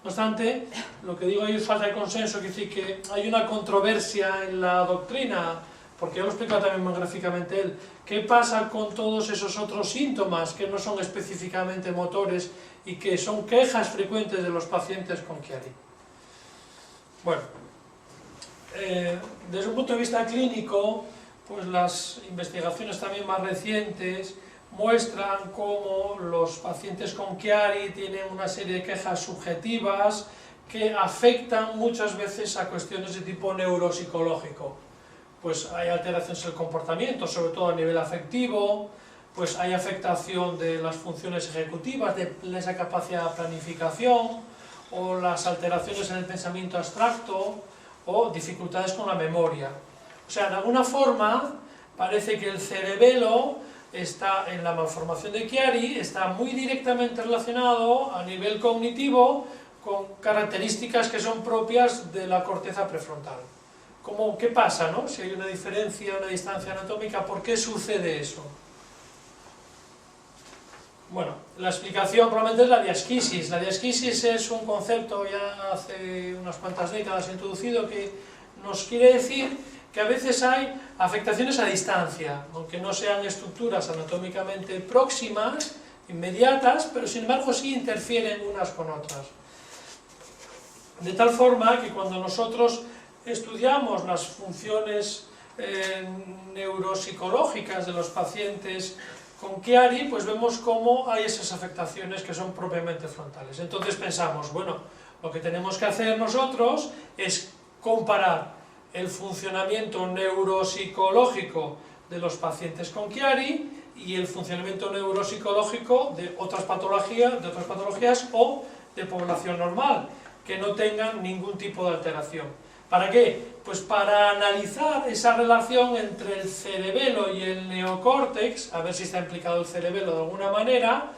No obstante, lo que digo ahí es falta de consenso, quiere decir que hay una controversia en la doctrina, porque ya lo explica también muy gráficamente él. ¿Qué pasa con todos esos otros síntomas que no son específicamente motores y que son quejas frecuentes de los pacientes con Chiari? Bueno, desde un punto de vista clínico, pues las investigaciones también más recientes muestran cómo los pacientes con Chiari tienen una serie de quejas subjetivas que afectan muchas veces a cuestiones de tipo neuropsicológico. Pues hay alteraciones en el comportamiento, sobre todo a nivel afectivo, pues hay afectación de las funciones ejecutivas, de esa capacidad de planificación, o las alteraciones en el pensamiento abstracto, o dificultades con la memoria. O sea, de alguna forma, parece que el cerebelo está en la malformación de Chiari, está muy directamente relacionado a nivel cognitivo con características que son propias de la corteza prefrontal. ¿Qué pasa, no? Si hay una diferencia, una distancia anatómica, ¿por qué sucede eso? Bueno, la explicación probablemente es la diasquisis. La diasquisis es un concepto ya hace unas cuantas décadas introducido que nos quiere decir que a veces hay afectaciones a distancia, aunque no sean estructuras anatómicamente próximas, inmediatas, pero sin embargo sí interfieren unas con otras. De tal forma que cuando nosotros estudiamos las funciones neuropsicológicas de los pacientes con Chiari, pues vemos cómo hay esas afectaciones que son propiamente frontales. Entonces pensamos, bueno, lo que tenemos que hacer nosotros es comparar el funcionamiento neuropsicológico de los pacientes con Chiari y el funcionamiento neuropsicológico de otras patologías o de población normal, que no tengan ningún tipo de alteración. ¿Para qué? Pues para analizar esa relación entre el cerebelo y el neocórtex, a ver si está implicado el cerebelo de alguna manera,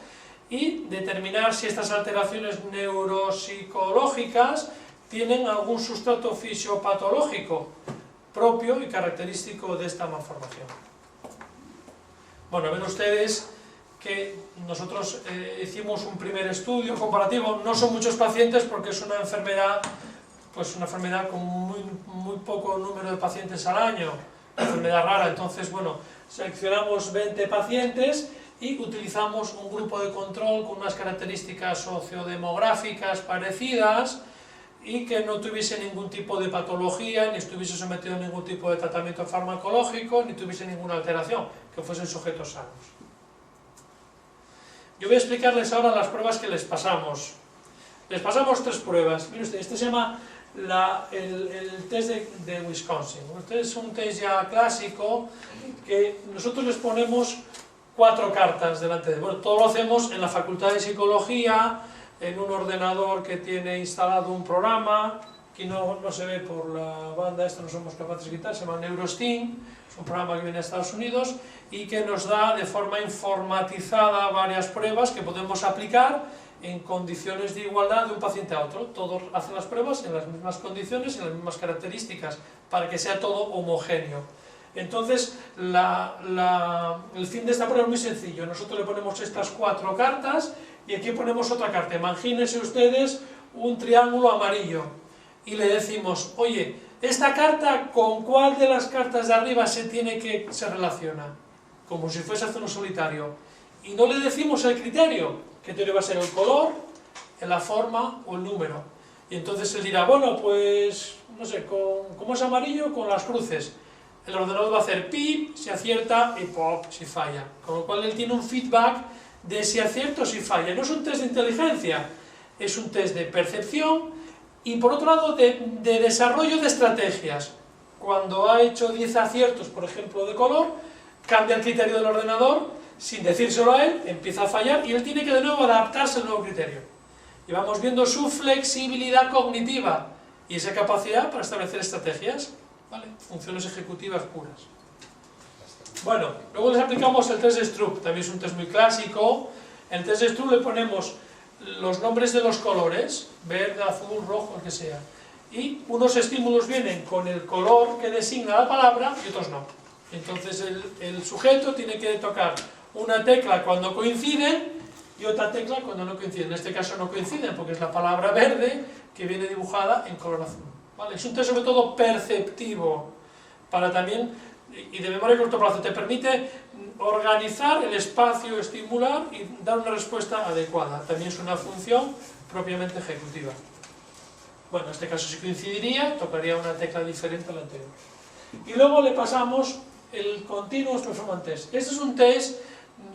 y determinar si estas alteraciones neuropsicológicas tienen algún sustrato fisiopatológico propio y característico de esta malformación. Bueno, ven ustedes que nosotros hicimos un primer estudio comparativo, no son muchos pacientes porque es una enfermedad, pues una enfermedad con muy poco número de pacientes al año, una enfermedad rara. Entonces, bueno, seleccionamos 20 pacientes y utilizamos un grupo de control con unas características sociodemográficas parecidas y que no tuviese ningún tipo de patología, ni estuviese sometido a ningún tipo de tratamiento farmacológico, ni tuviese ninguna alteración, que fuesen sujetos sanos. Yo voy a explicarles ahora las pruebas que les pasamos. Les pasamos 3 pruebas. Miren ustedes, este se llama el test de Wisconsin. Este es un test ya clásico que nosotros les ponemos 4 cartas delante de... Bueno, todo lo hacemos en la Facultad de Psicología, en un ordenador que tiene instalado un programa, que no se ve por la banda, no somos capaces de quitar, se llama NeuroSteam, es un programa que viene de Estados Unidos y que nos da de forma informatizada varias pruebas que podemos aplicar en condiciones de igualdad de un paciente a otro. Todos hacen las pruebas en las mismas condiciones, en las mismas características, para que sea todo homogéneo. Entonces, el fin de esta prueba es muy sencillo. Nosotros le ponemos estas 4 cartas y aquí ponemos otra carta. Imagínense ustedes un triángulo amarillo y le decimos, oye, esta carta, ¿con cuál de las cartas de arriba se relaciona? Como si fuese a hacer un solitario. Y no le decimos el criterio, que va a ser el color, la forma o el número. Y entonces él dirá, bueno, pues, no sé, como es amarillo, con las cruces. El ordenador va a hacer pip si acierta y pop si falla. Con lo cual él tiene un feedback de si acierta o si falla. No es un test de inteligencia, es un test de percepción y por otro lado de desarrollo de estrategias. Cuando ha hecho 10 aciertos, por ejemplo, de color, cambia el criterio del ordenador, sin decírselo a él, empieza a fallar y él tiene que de nuevo adaptarse al nuevo criterio. Y vamos viendo su flexibilidad cognitiva y esa capacidad para establecer estrategias, ¿vale? Funciones ejecutivas puras. Bueno, luego les aplicamos el test de Stroop, también es un test muy clásico. En el test de Stroop le ponemos los nombres de los colores, verde, azul, rojo, el que sea. Y unos estímulos vienen con el color que designa la palabra y otros no. Entonces el sujeto tiene que tocar una tecla cuando coinciden y otra tecla cuando no coinciden. En este caso no coinciden porque es la palabra verde que viene dibujada en color azul. ¿Vale? Es un test sobre todo perceptivo, para también, y de memoria a corto plazo, te permite organizar el espacio estimular y dar una respuesta adecuada. También es una función propiamente ejecutiva. Bueno, en este caso sí coincidiría, tocaría una tecla diferente a la anterior. Y luego le pasamos el Continuous Performance Test. Este es un test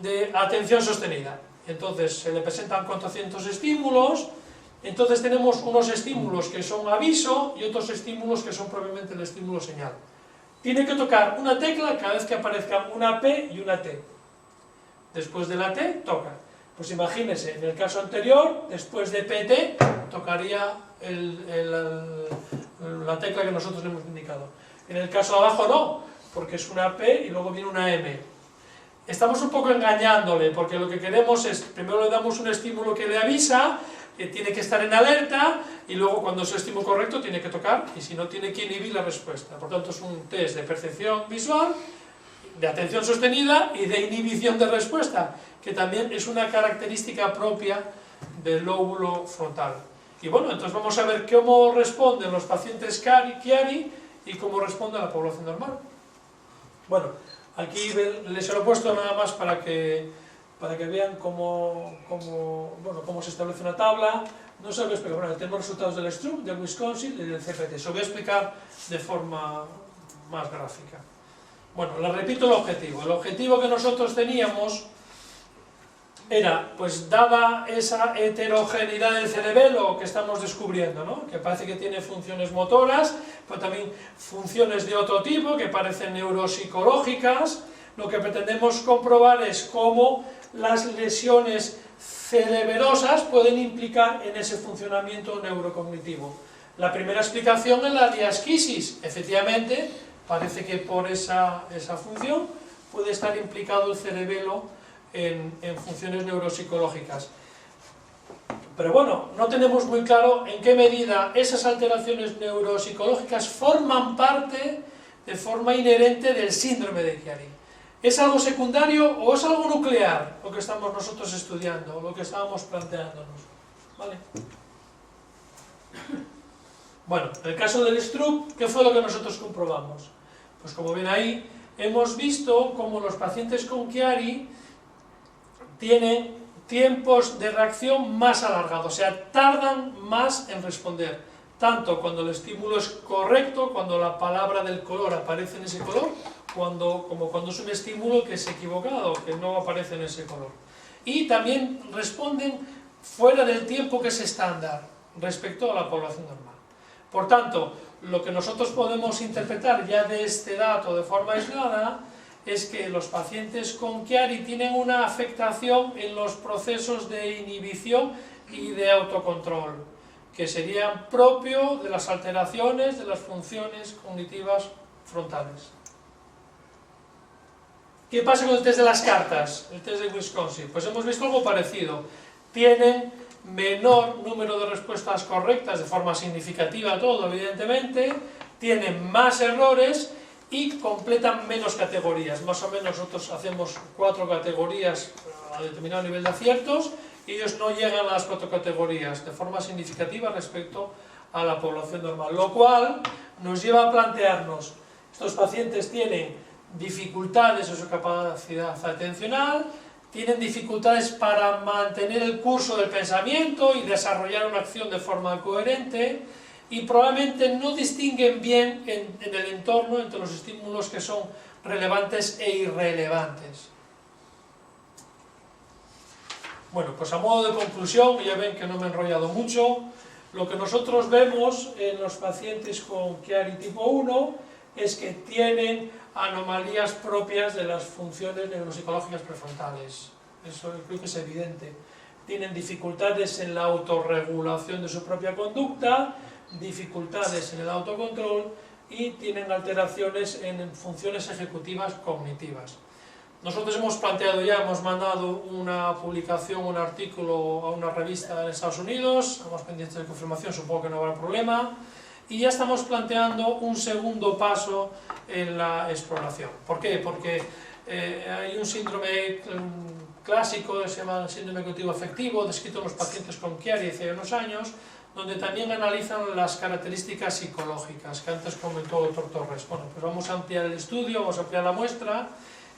de atención sostenida. Entonces se le presentan 400 estímulos, entonces tenemos unos estímulos que son aviso y otros estímulos que son propiamente el estímulo señal. Tiene que tocar una tecla cada vez que aparezca una P y una T. Después de la T, toca. Pues imagínense, en el caso anterior, después de PT, tocaría la tecla que nosotros le hemos indicado. En el caso de abajo no, porque es una P y luego viene una M. Estamos un poco engañándole, porque lo que queremos es, primero le damos un estímulo que le avisa, que tiene que estar en alerta, y luego cuando es el estímulo correcto tiene que tocar, y si no tiene que inhibir la respuesta. Por tanto es un test de percepción visual, de atención sostenida y de inhibición de respuesta, que también es una característica propia del lóbulo frontal. Y bueno, entonces vamos a ver cómo responden los pacientes Chiari y cómo responde la población normal. Bueno, aquí les lo he puesto nada más para que vean cómo se establece una tabla. No se lo voy a explicar, bueno, tenemos resultados del Stroop, del Wisconsin y del CPT. Se lo voy a explicar de forma más gráfica. Bueno, les repito el objetivo. El objetivo que nosotros teníamos era, pues dada esa heterogeneidad del cerebelo que estamos descubriendo, ¿no? Que parece que tiene funciones motoras, pero también funciones de otro tipo que parecen neuropsicológicas, lo que pretendemos comprobar es cómo las lesiones cerebrosas pueden implicar en ese funcionamiento neurocognitivo. La primera explicación es la diasquisis. Efectivamente, parece que por esa función puede estar implicado el cerebelo en funciones neuropsicológicas. Pero bueno, no tenemos muy claro en qué medida esas alteraciones neuropsicológicas forman parte de forma inherente del síndrome de Chiari. ¿Es algo secundario o es algo nuclear lo que estamos nosotros estudiando, o lo que estábamos planteándonos? ¿Vale? Bueno, en el caso del Stroop, ¿qué fue lo que nosotros comprobamos? Pues como ven ahí, hemos visto cómo los pacientes con Chiari tienen tiempos de reacción más alargados, o sea, tardan más en responder, tanto cuando el estímulo es correcto, cuando la palabra del color aparece en ese color, como cuando es un estímulo que es equivocado, que no aparece en ese color. Y también responden fuera del tiempo que es estándar respecto a la población normal. Por tanto, lo que nosotros podemos interpretar ya de este dato de forma aislada es que los pacientes con Chiari tienen una afectación en los procesos de inhibición y de autocontrol, que serían propio de las alteraciones de las funciones cognitivas frontales. ¿Qué pasa con el test de las cartas? El test de Wisconsin. Pues hemos visto algo parecido. Tienen menor número de respuestas correctas de forma significativa todo, evidentemente, tienen más errores y completan menos categorías. Más o menos nosotros hacemos 4 categorías a determinado nivel de aciertos y ellos no llegan a las 4 categorías de forma significativa respecto a la población normal. Lo cual nos lleva a plantearnos, estos pacientes tienen dificultades en su capacidad atencional, tienen dificultades para mantener el curso del pensamiento y desarrollar una acción de forma coherente, y probablemente no distinguen bien en el entorno entre los estímulos que son relevantes e irrelevantes. Bueno, pues a modo de conclusión, ya ven que no me he enrollado mucho, lo que nosotros vemos en los pacientes con Chiari tipo 1 es que tienen anomalías propias de las funciones neuropsicológicas prefrontales. Eso creo que es evidente. Tienen dificultades en la autorregulación de su propia conducta, dificultades en el autocontrol y tienen alteraciones en funciones ejecutivas cognitivas. Nosotros hemos planteado ya, hemos mandado una publicación, un artículo a una revista en Estados Unidos, estamos pendientes de confirmación, supongo que no habrá problema, y ya estamos planteando un segundo paso en la exploración. ¿Por qué? Porque hay un síndrome clásico que se llama el síndrome cognitivo afectivo, descrito en los pacientes con Chiari hace unos años, donde también analizan las características psicológicas que antes comentó el doctor Torres. Bueno, pues vamos a ampliar el estudio, vamos a ampliar la muestra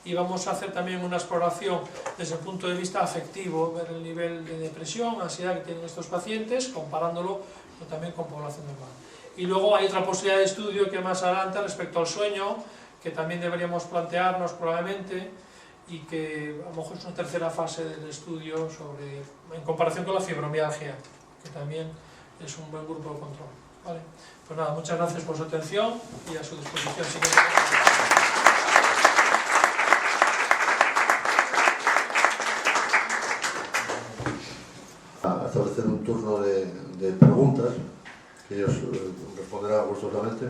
y vamos a hacer también una exploración desde el punto de vista afectivo, ver el nivel de depresión, ansiedad que tienen estos pacientes, comparándolo también con población normal. Y luego hay otra posibilidad de estudio que más adelante respecto al sueño, que también deberíamos plantearnos probablemente, y que a lo mejor es una tercera fase del estudio sobre, en comparación con la fibromialgia, que también es un buen grupo de control. ¿Vale? Pues nada, muchas gracias por su atención y a su disposición. A establecer un turno de preguntas que ellos responderán gustosamente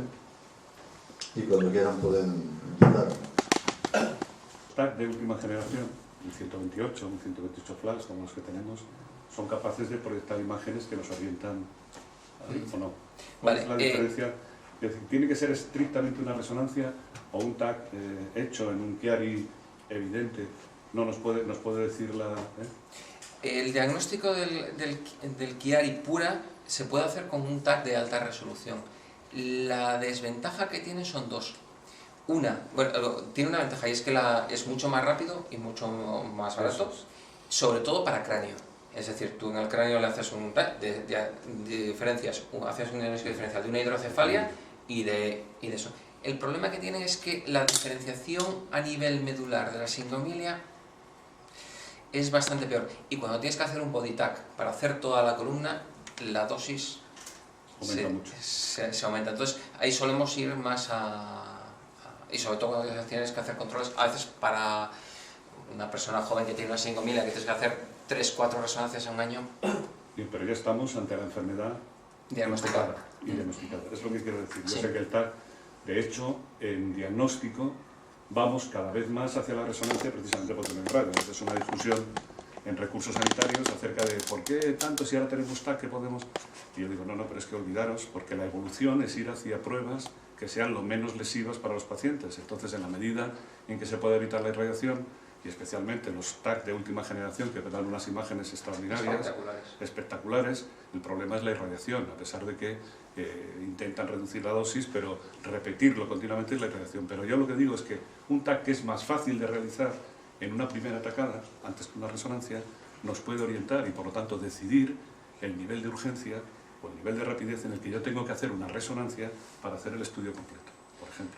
y cuando quieran pueden empezar. TAC de última generación, un 128, un 128 flash, como los que tenemos, son capaces de proyectar imágenes que nos orientan o no. ¿Cuál es la diferencia? Es decir, ¿tiene que ser estrictamente una resonancia o un TAC hecho en un Chiari evidente? No nos puede decir la... El diagnóstico del Chiari pura se puede hacer con un TAC de alta resolución. La desventaja que tiene son dos. Una, bueno, tiene una ventaja y es que es mucho más rápido y mucho más barato, sobre todo para cráneo. Es decir, tú en el cráneo le haces un TAC de diferencias, haces un diagnóstico diferencial de una hidrocefalia y de eso. El problema que tiene es que la diferenciación a nivel medular de la singomilia es bastante peor. Y cuando tienes que hacer un body TAC para hacer toda la columna, la dosis se aumenta. Entonces ahí solemos ir más y sobre todo cuando tienes que hacer controles, a veces para una persona joven que tiene una singomilia que tienes que hacer 3-4 resonancias en un año. Bien, pero ya estamos ante la enfermedad diagnosticada. Y diagnosticada. Es lo que quiero decir. Yo Sí. sé que el TAC, de hecho, en diagnóstico vamos cada vez más hacia la resonancia precisamente porque no hay radio. Es una discusión en recursos sanitarios acerca de por qué tanto si ahora tenemos TAC que podemos... Y yo digo, no, pero es que olvidaros, porque la evolución es ir hacia pruebas que sean lo menos lesivas para los pacientes. Entonces, en la medida en que se puede evitar la irradiación, y especialmente los TAC de última generación que dan unas imágenes extraordinarias, espectaculares, el problema es la irradiación, a pesar de que intentan reducir la dosis, pero repetirlo continuamente es la irradiación. Pero yo lo que digo es que un TAC que es más fácil de realizar en una primera atacada, antes que una resonancia, nos puede orientar y por lo tanto decidir el nivel de urgencia o el nivel de rapidez en el que yo tengo que hacer una resonancia para hacer el estudio completo, por ejemplo.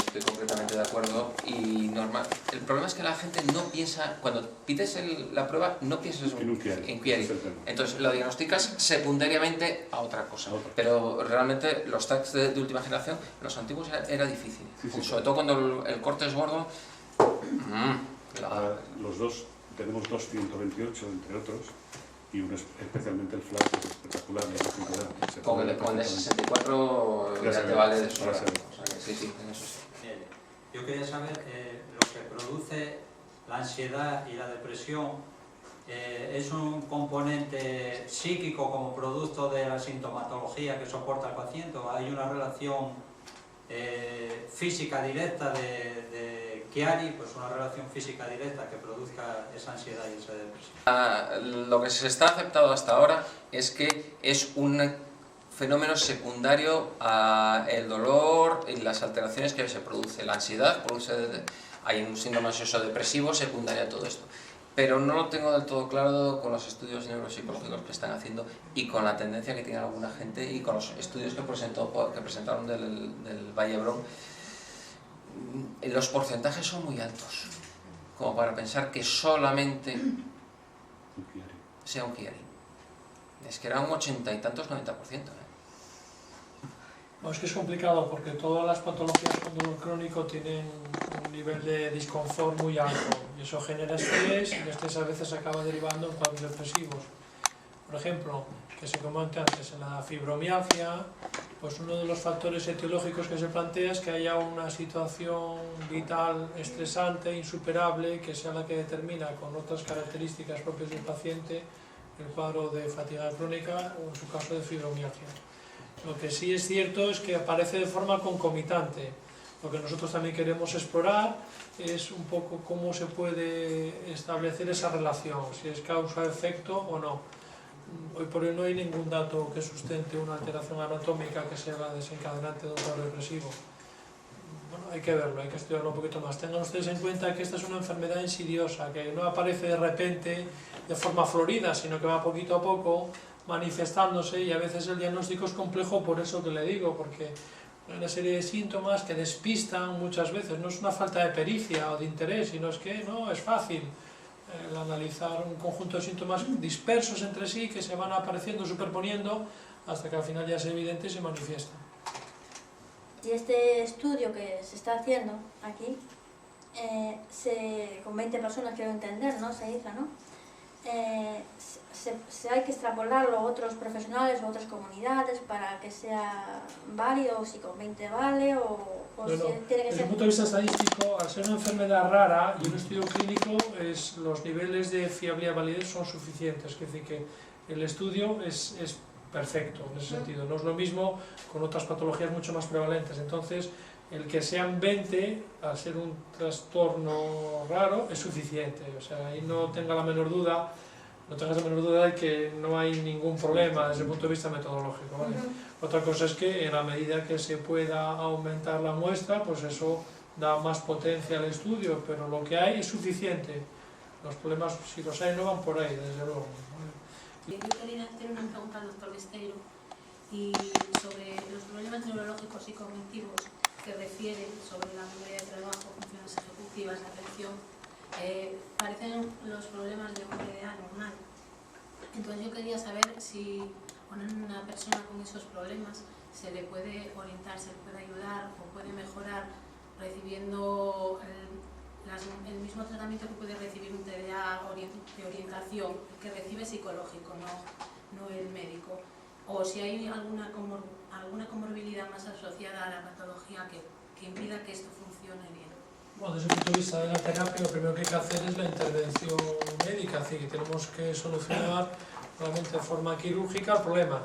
Estoy completamente de acuerdo y normal. El problema es que la gente no piensa, cuando pides la prueba, no piensas en Chiari. Entonces lo diagnosticas secundariamente a otra cosa. Pero realmente los TACs de última generación, los antiguos era difícil. Sobre todo cuando el corte es gordo. Los dos, tenemos dos 128 entre otros, y uno especialmente el flash es espectacular. Con el 64 ya te vale de sobra. O sea que sí, en eso sí. Yo quería saber lo que produce la ansiedad y la depresión. ¿Es un componente psíquico como producto de la sintomatología que soporta el paciente o hay una relación física directa de Chiari, pues una relación física directa que produzca esa ansiedad y esa depresión? Lo que se está aceptado hasta ahora es que es un fenómeno secundario al dolor y las alteraciones que se produce. La ansiedad, hay un síndrome ansioso depresivo secundario a todo esto. Pero no lo tengo del todo claro con los estudios neuropsicológicos que están haciendo y con la tendencia que tiene alguna gente y con los estudios que presentaron del Vall d'Hebron. Los porcentajes son muy altos, como para pensar que solamente sea un Chiari. Es que era un 80 y tantos, 90%. No, es que es complicado porque todas las patologías con dolor crónico tienen un nivel de disconfort muy alto y eso genera estrés y el estrés a veces acaba derivando en cuadros depresivos. Por ejemplo, que se comentó antes, en la fibromialgia, pues uno de los factores etiológicos que se plantea es que haya una situación vital estresante, insuperable, que sea la que determina con otras características propias del paciente el cuadro de fatiga crónica o en su caso de fibromialgia. Lo que sí es cierto es que aparece de forma concomitante. Lo que nosotros también queremos explorar es un poco cómo se puede establecer esa relación, si es causa-efecto o no. Hoy por hoy no hay ningún dato que sustente una alteración anatómica que sea la desencadenante de un cuadro depresivo. Bueno, hay que verlo, hay que estudiarlo un poquito más. Tengan ustedes en cuenta que esta es una enfermedad insidiosa, que no aparece de repente de forma florida, sino que va poquito a poco manifestándose y a veces el diagnóstico es complejo por eso que le digo, porque hay una serie de síntomas que despistan muchas veces, no es una falta de pericia o de interés, sino es que no es fácil el analizar un conjunto de síntomas dispersos entre sí que se van apareciendo, superponiendo, hasta que al final ya es evidente y se manifiesta. Y este estudio que se está haciendo aquí, con 20 personas, quiero entender, ¿no? Se hizo, ¿no? Se hay que extrapolarlo a otros profesionales o otras comunidades para que sea válido, si con 20 vale o No, si tiene que desde ser... el punto de vista estadístico, al ser una enfermedad rara y un estudio clínico, los niveles de fiabilidad y validez son suficientes, es decir, que el estudio es perfecto en ese sentido. No es lo mismo con otras patologías mucho más prevalentes. Entonces, el que sean 20, al ser un trastorno raro, es suficiente. O sea, ahí no tengas la menor duda de que no hay ningún problema desde el punto de vista metodológico, ¿vale? Otra cosa es que en la medida que se pueda aumentar la muestra, pues eso da más potencia al estudio, pero lo que hay es suficiente. Los problemas, si los hay, no van por ahí, desde luego, ¿vale? Yo quería hacer una pregunta al doctor Besteiro y sobre los problemas neurológicos y cognitivos que refieren sobre la memoria de trabajo, funciones ejecutivas, la atención, parecen los problemas de un TDA normal. Entonces yo quería saber si a una persona con esos problemas se le puede orientar, se le puede ayudar o puede mejorar recibiendo el mismo tratamiento que puede recibir un TDA de orientación, que recibe psicológico, no el médico. O si hay alguna comorbilidad más asociada a la patología que impida que esto funcione bien. Bueno, desde el punto de vista de la terapia, lo primero que hay que hacer es la intervención médica, es decir, que tenemos que solucionar realmente de forma quirúrgica el problema,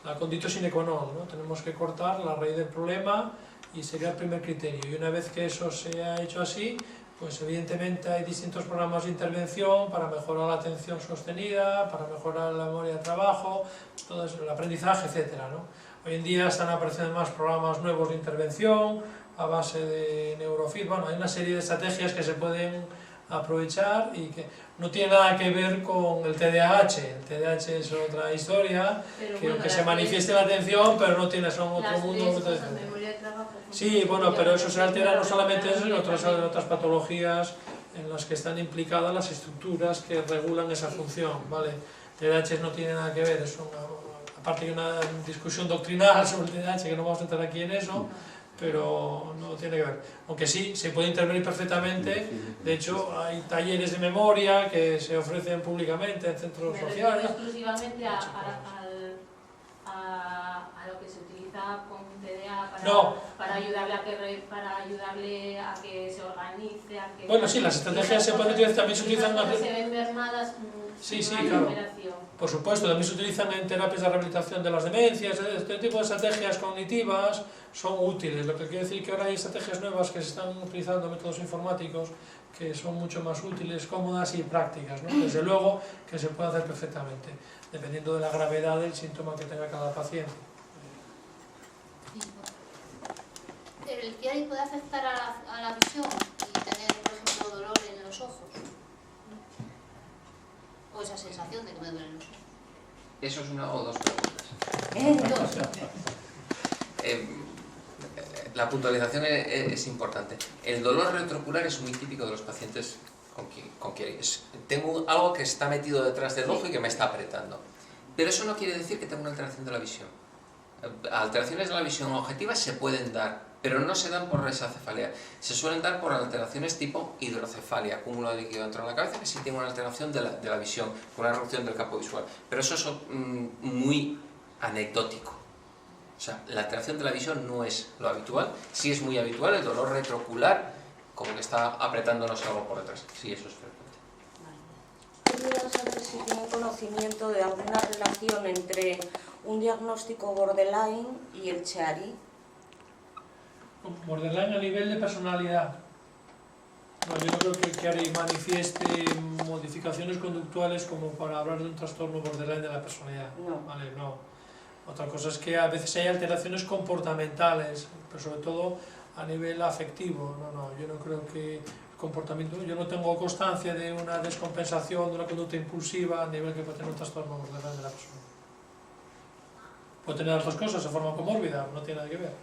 la conditio sine qua non, ¿no? Tenemos que cortar la raíz del problema y sería el primer criterio. Y una vez que eso se ha hecho así, pues evidentemente hay distintos programas de intervención para mejorar la atención sostenida, para mejorar la memoria de trabajo, todo eso, el aprendizaje, etcétera, ¿no? Hoy en día están apareciendo más programas nuevos de intervención a base de neurofeed. Bueno, hay una serie de estrategias que se pueden aprovechar y que no tiene nada que ver con el TDAH. El TDAH es otra historia, pero que bueno, aunque se manifieste la atención, pero no tiene, son otro mundo. Sí, bueno, pero eso se altera no solamente eso, sino otras patologías en las que están implicadas las estructuras que regulan esa función, ¿vale? TDAH no tiene nada que ver, aparte hay una discusión doctrinal sobre el TDAH, que no vamos a entrar aquí en eso, pero no tiene que ver. Aunque sí, se puede intervenir perfectamente. De hecho, hay talleres de memoria que se ofrecen públicamente en centros Me refiero sociales. exclusivamente a lo que se utiliza con TDA para ayudarle a que se organice, a que... Bueno, sí, las estrategias se pueden utilizar, también se utilizan... Se ven mermadas Sí, en una claro. recuperación. Por supuesto, también se utilizan en terapias de rehabilitación de las demencias. Este tipo de estrategias cognitivas son útiles. Lo que quiere decir que ahora hay estrategias nuevas que se están utilizando, métodos informáticos, que son mucho más útiles, cómodas y prácticas, ¿no? Desde luego que se puede hacer perfectamente, dependiendo de la gravedad del síntoma que tenga cada paciente. ¿El Chiari puede afectar a la visión y tener, por ejemplo, dolor en los ojos? ¿O esa sensación de que me duelen los ojos? Eso es una o dos preguntas. La puntualización es importante. El dolor retroocular es muy típico de los pacientes con Chiari. Tengo algo que está metido detrás del ojo y que me está apretando. Pero eso no quiere decir que tenga una alteración de la visión. Alteraciones de la visión objetiva se pueden dar, pero no se dan por esa cefalea. Se suelen dar por alteraciones tipo hidrocefalia, acúmulo de líquido dentro de la cabeza, que sí tiene una alteración de la visión, con una reducción del campo visual. Pero eso es muy anecdótico. O sea, la alteración de la visión no es lo habitual. Sí es muy habitual el dolor retroocular, como que está apretándonos algo por detrás. Sí, eso es frecuente. Quería saber si tienen conocimiento de alguna relación entre un diagnóstico borderline y el Chiari. Borderline a nivel de personalidad. No, yo no creo que el Chiari manifieste modificaciones conductuales como para hablar de un trastorno borderline de la personalidad. No. Vale, no. Otra cosa es que a veces hay alteraciones comportamentales, pero sobre todo a nivel afectivo. No, yo no creo que el comportamiento... Yo no tengo constancia de una descompensación, de una conducta impulsiva a nivel que puede tener un trastorno borderline de la persona. Puede tener otras cosas de forma comórbida, no tiene nada que ver.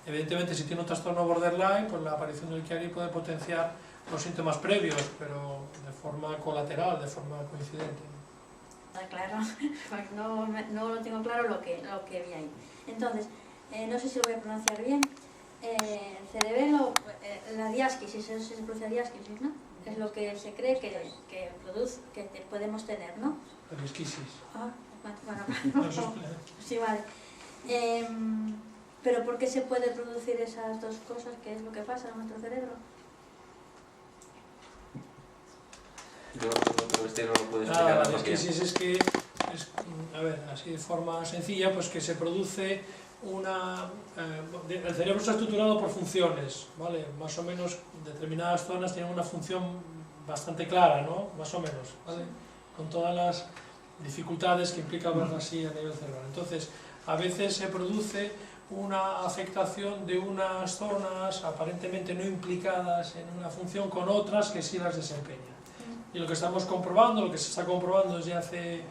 Evidentemente, si tiene un trastorno borderline, pues la aparición del Chiari puede potenciar los síntomas previos, pero de forma colateral, de forma coincidente. Está claro, pues no lo tengo claro lo que vi ahí. Entonces, no sé si lo voy a pronunciar bien. Cerebelo, la diásquisis, eso se pronuncia diásquisis, ¿no? Es lo que se cree que podemos tener, ¿no? La disquisis. Ah, bueno, sí, vale. Pero ¿por qué se puede producir esas dos cosas? ¿Qué es lo que pasa en nuestro cerebro? Yo creo que este no lo puede explicar. La disquisis es que, a ver, así de forma sencilla, pues que se produce una... el cerebro está estructurado por funciones, ¿vale? Más o menos determinadas zonas tienen una función bastante clara, ¿no? Más o menos, ¿vale? Con todas las dificultades que implica verlo así a nivel cerebral. Entonces, a veces se produce una afectación de unas zonas aparentemente no implicadas en una función con otras que sí las desempeñan. Y lo que estamos comprobando, lo que se está comprobando desde hace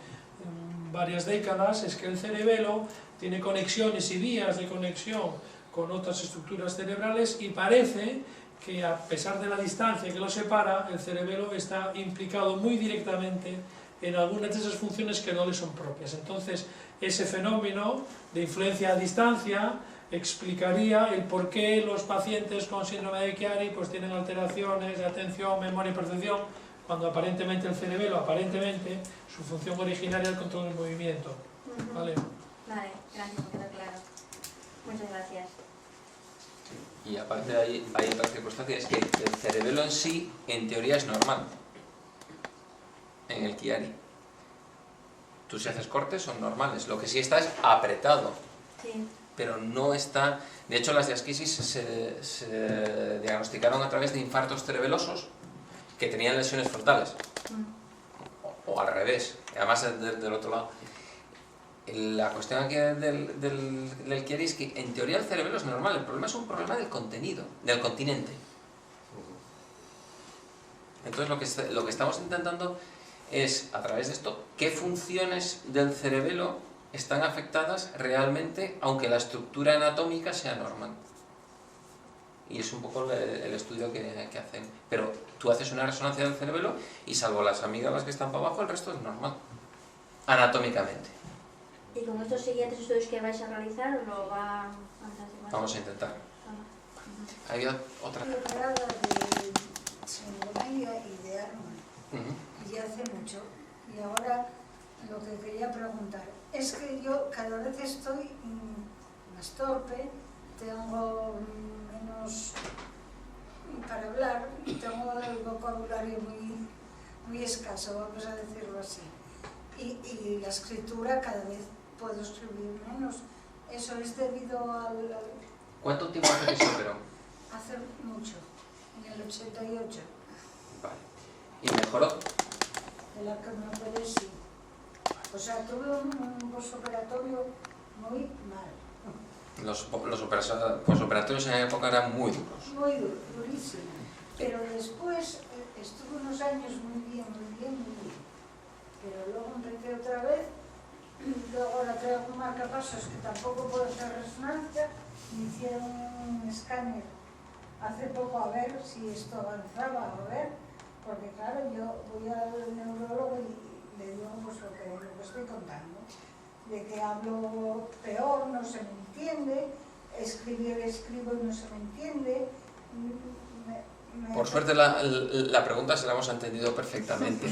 varias décadas, es que el cerebelo tiene conexiones y vías de conexión con otras estructuras cerebrales y parece que a pesar de la distancia que lo separa, el cerebelo está implicado muy directamente en algunas de esas funciones que no le son propias. Entonces, ese fenómeno de influencia a distancia explicaría el por qué los pacientes con síndrome de Chiari pues tienen alteraciones de atención, memoria y percepción, cuando aparentemente el cerebelo, su función originaria es el control del movimiento. ¿Vale? Vale, gracias, me queda claro. Muchas gracias. Y aparte hay otra circunstancia, es que el cerebelo en sí, en teoría, es normal. En el Chiari. Tú si haces cortes son normales, lo que sí está es apretado. Sí. Pero no está... De hecho, las diasquisis se diagnosticaron a través de infartos cerebelosos que tenían lesiones frontales. O al revés, además del otro lado. La cuestión aquí del Chiari es que en teoría el cerebelo es normal, el problema es un problema del contenido, del continente. Entonces lo que estamos intentando es, a través de esto, qué funciones del cerebelo están afectadas realmente, aunque la estructura anatómica sea normal. Y es un poco el estudio que hacen. Pero tú haces una resonancia del cerebelo y salvo las amígdalas que están para abajo, el resto es normal, anatómicamente. ¿Y con estos siguientes estudios que vais a realizar lo va a hacer? Vamos a intentar. Había otra. Fui operada de pneumonía y de asma, y hace mucho. Y ahora lo que quería preguntar es que yo cada vez estoy más torpe, tengo menos para hablar, tengo el vocabulario muy escaso, vamos a decirlo así. Y la escritura cada vez puedo escribir menos. Eso es debido al... ¿Cuánto tiempo hace que se operó? Hace mucho, en el 88. Vale. ¿Y mejoró? De la que me operé, sí. O sea, tuve un posoperatorio muy mal. Los posoperatorios en la época eran muy duros. Muy duro, durísimo. Pero después estuve unos años muy bien. Pero luego empecé otra vez. Luego ahora traigo un marcapasos que tampoco puedo hacer resonancia. Me hicieron un escáner hace poco a ver si esto avanzaba, a ver. Porque claro, yo voy al neurólogo y le digo pues, lo que estoy contando. De que hablo peor, no se me entiende, escribo y no se me entiende. Por suerte la pregunta se la hemos entendido perfectamente.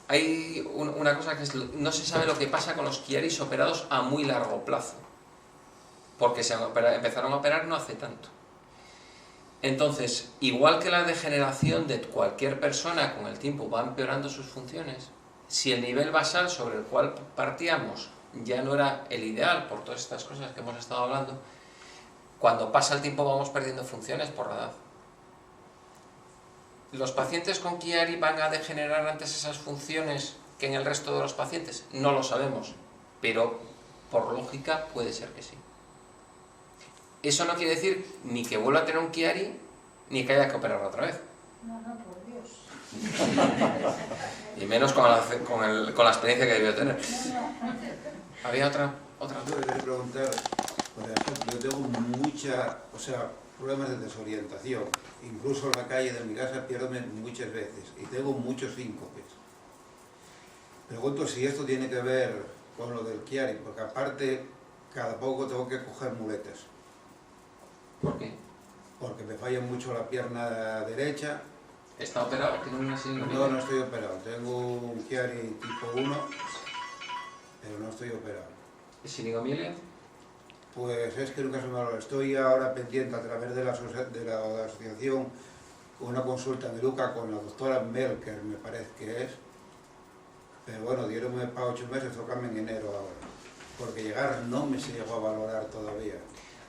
Hay una cosa que es, no se sabe lo que pasa con los Chiaris operados a muy largo plazo, porque empezaron a operar no hace tanto. Entonces, igual que la degeneración de cualquier persona con el tiempo va empeorando sus funciones, si el nivel basal sobre el cual partíamos ya no era el ideal por todas estas cosas que hemos estado hablando, cuando pasa el tiempo vamos perdiendo funciones por la edad. ¿Los pacientes con Chiari van a degenerar antes esas funciones que en el resto de los pacientes? No lo sabemos, pero por lógica puede ser que sí. Eso no quiere decir ni que vuelva a tener un Chiari, ni que haya que operarlo otra vez. No, por Dios. Y menos con la experiencia que debió tener. ¿Había otra duda? Yo quería preguntar, por ejemplo, yo tengo problemas de desorientación. Incluso en la calle de mi casa pierdo muchas veces y tengo muchos síncopes. Pregunto si esto tiene que ver con lo del Chiari, porque aparte cada poco tengo que coger muletas. ¿Por qué? Porque me falla mucho la pierna derecha. ¿Está operado? ¿Tiene una sinusitis? No estoy operado. Tengo un Chiari tipo 1, pero no estoy operado. ¿Sinigomiela? Pues es que nunca se me ha... Estoy ahora pendiente a través de la asociación una consulta de Luca con la doctora Melker, me parece que es. Pero bueno, dieronme para 8 meses, tocarme en enero ahora. Porque llegar no me se llegó a valorar todavía.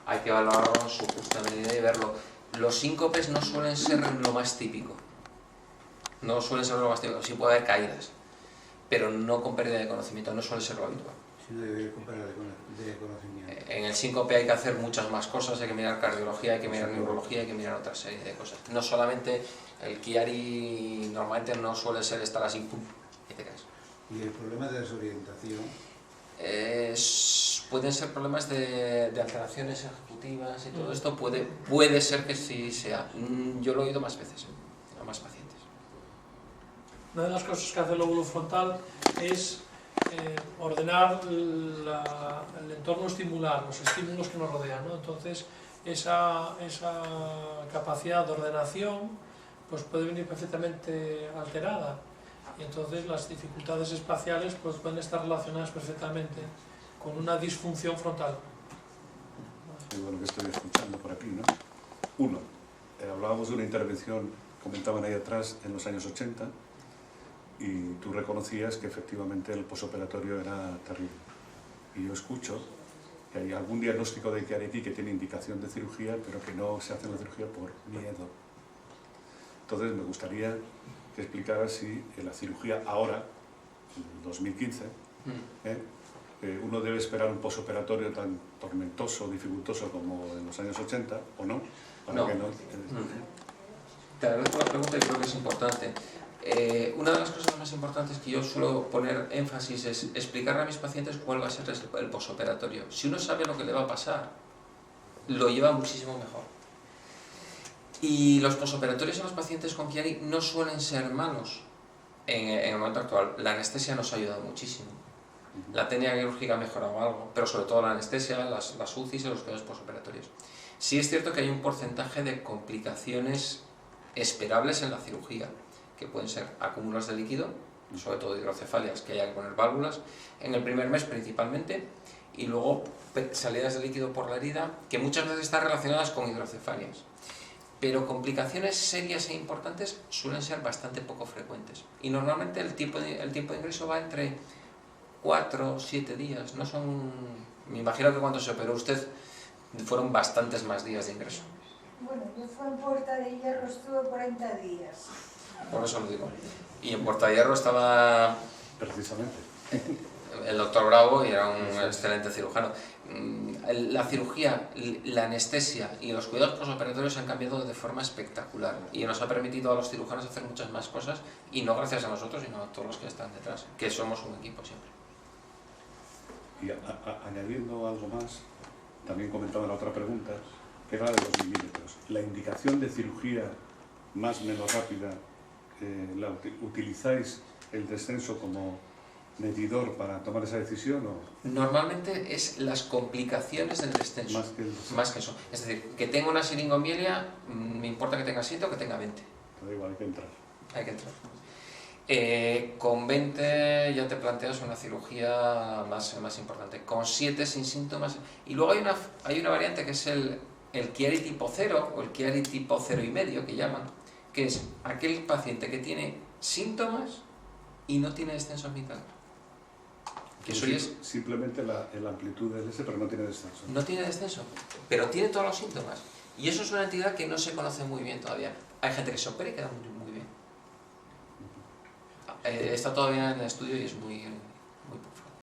Hay que valorarlo en su justa medida y verlo. Los síncopes no suelen ser lo más típico. No suelen ser lo más típico. Sí puede haber caídas, pero no con pérdida de conocimiento, no suele ser lo habitual. Sí, no debe con pérdida de conocimiento. En el síncope hay que hacer muchas más cosas, hay que mirar cardiología, hay que mirar neurología, hay que mirar otra serie de cosas. No solamente el Chiari normalmente no suele ser estar así, pum, y te caes. ¿Y el problema de desorientación? Pueden ser problemas de alteraciones ejecutivas y todo esto, puede ser que sí sea. Yo lo he oído más veces, a más pacientes. Una de las cosas que hace el lóbulo frontal es ordenar el entorno estimular, los estímulos que nos rodean, ¿no? Entonces, esa capacidad de ordenación pues puede venir perfectamente alterada. Y entonces las dificultades espaciales pues pueden estar relacionadas perfectamente con una disfunción frontal. Es lo que estoy escuchando por aquí, ¿no? Uno, hablábamos de una intervención, comentaban ahí atrás, en los años 80, y tú reconocías que efectivamente el posoperatorio era terrible. Y yo escucho que hay algún diagnóstico de Chiari aquí que tiene indicación de cirugía, pero que no se hace la cirugía por miedo. Entonces me gustaría que explicara si en la cirugía ahora, en 2015, uno debe esperar un posoperatorio tan tormentoso, dificultoso como en los años 80, o no, para no. Que no... Te agradezco la pregunta y creo que es importante. Una de las cosas más importantes que yo suelo poner énfasis es explicarle a mis pacientes cuál va a ser el posoperatorio. Si uno sabe lo que le va a pasar, lo lleva muchísimo mejor. Y los posoperatorios en los pacientes con Chiari no suelen ser malos en el momento actual. La anestesia nos ha ayudado muchísimo. La técnica quirúrgica ha mejorado algo, pero sobre todo la anestesia, las UCIs y los cuidados postoperatorios. Sí es cierto que hay un porcentaje de complicaciones esperables en la cirugía, que pueden ser acúmulos de líquido, sobre todo hidrocefalias, que haya que poner válvulas, en el primer mes principalmente, y luego salidas de líquido por la herida, que muchas veces están relacionadas con hidrocefalias. Pero complicaciones serias e importantes suelen ser bastante poco frecuentes. Y normalmente el tiempo de ingreso va entre 4 o 7 días. No son... Me imagino que cuando se operó usted fueron bastantes más días de ingreso. Bueno, yo fui en Puerta de Hierro, estuve 40 días. Por eso lo digo. Y en Puerta de Hierro estaba... Precisamente. El doctor Bravo, y era un excelente cirujano. La cirugía, la anestesia y los cuidados postoperatorios han cambiado de forma espectacular y nos ha permitido a los cirujanos hacer muchas más cosas, y no gracias a nosotros, sino a todos los que están detrás, que somos un equipo siempre. Y añadiendo algo más, también comentaba la otra pregunta, que era la de los milímetros. ¿La indicación de cirugía más o menos rápida, utilizáis el descenso como medidor para tomar esa decisión? ¿O? Normalmente es las complicaciones del descenso, más que eso. Es decir, que tenga una siringomielia, me importa que tenga 7 o que tenga 20. Da igual, hay que entrar. Hay que entrar. Con 20 ya te planteas una cirugía más importante. Con 7 sin síntomas. Y luego hay una variante que es el Chiari tipo 0 o el Chiari tipo 0,5 que llaman, que es aquel paciente que tiene síntomas y no tiene descenso mitral. Que eso es simplemente la amplitud del S, pero no tiene descenso. No tiene descenso, pero tiene todos los síntomas. Y eso es una entidad que no se conoce muy bien todavía. Hay gente que se opera y queda muy bien. Está todavía en estudio y es muy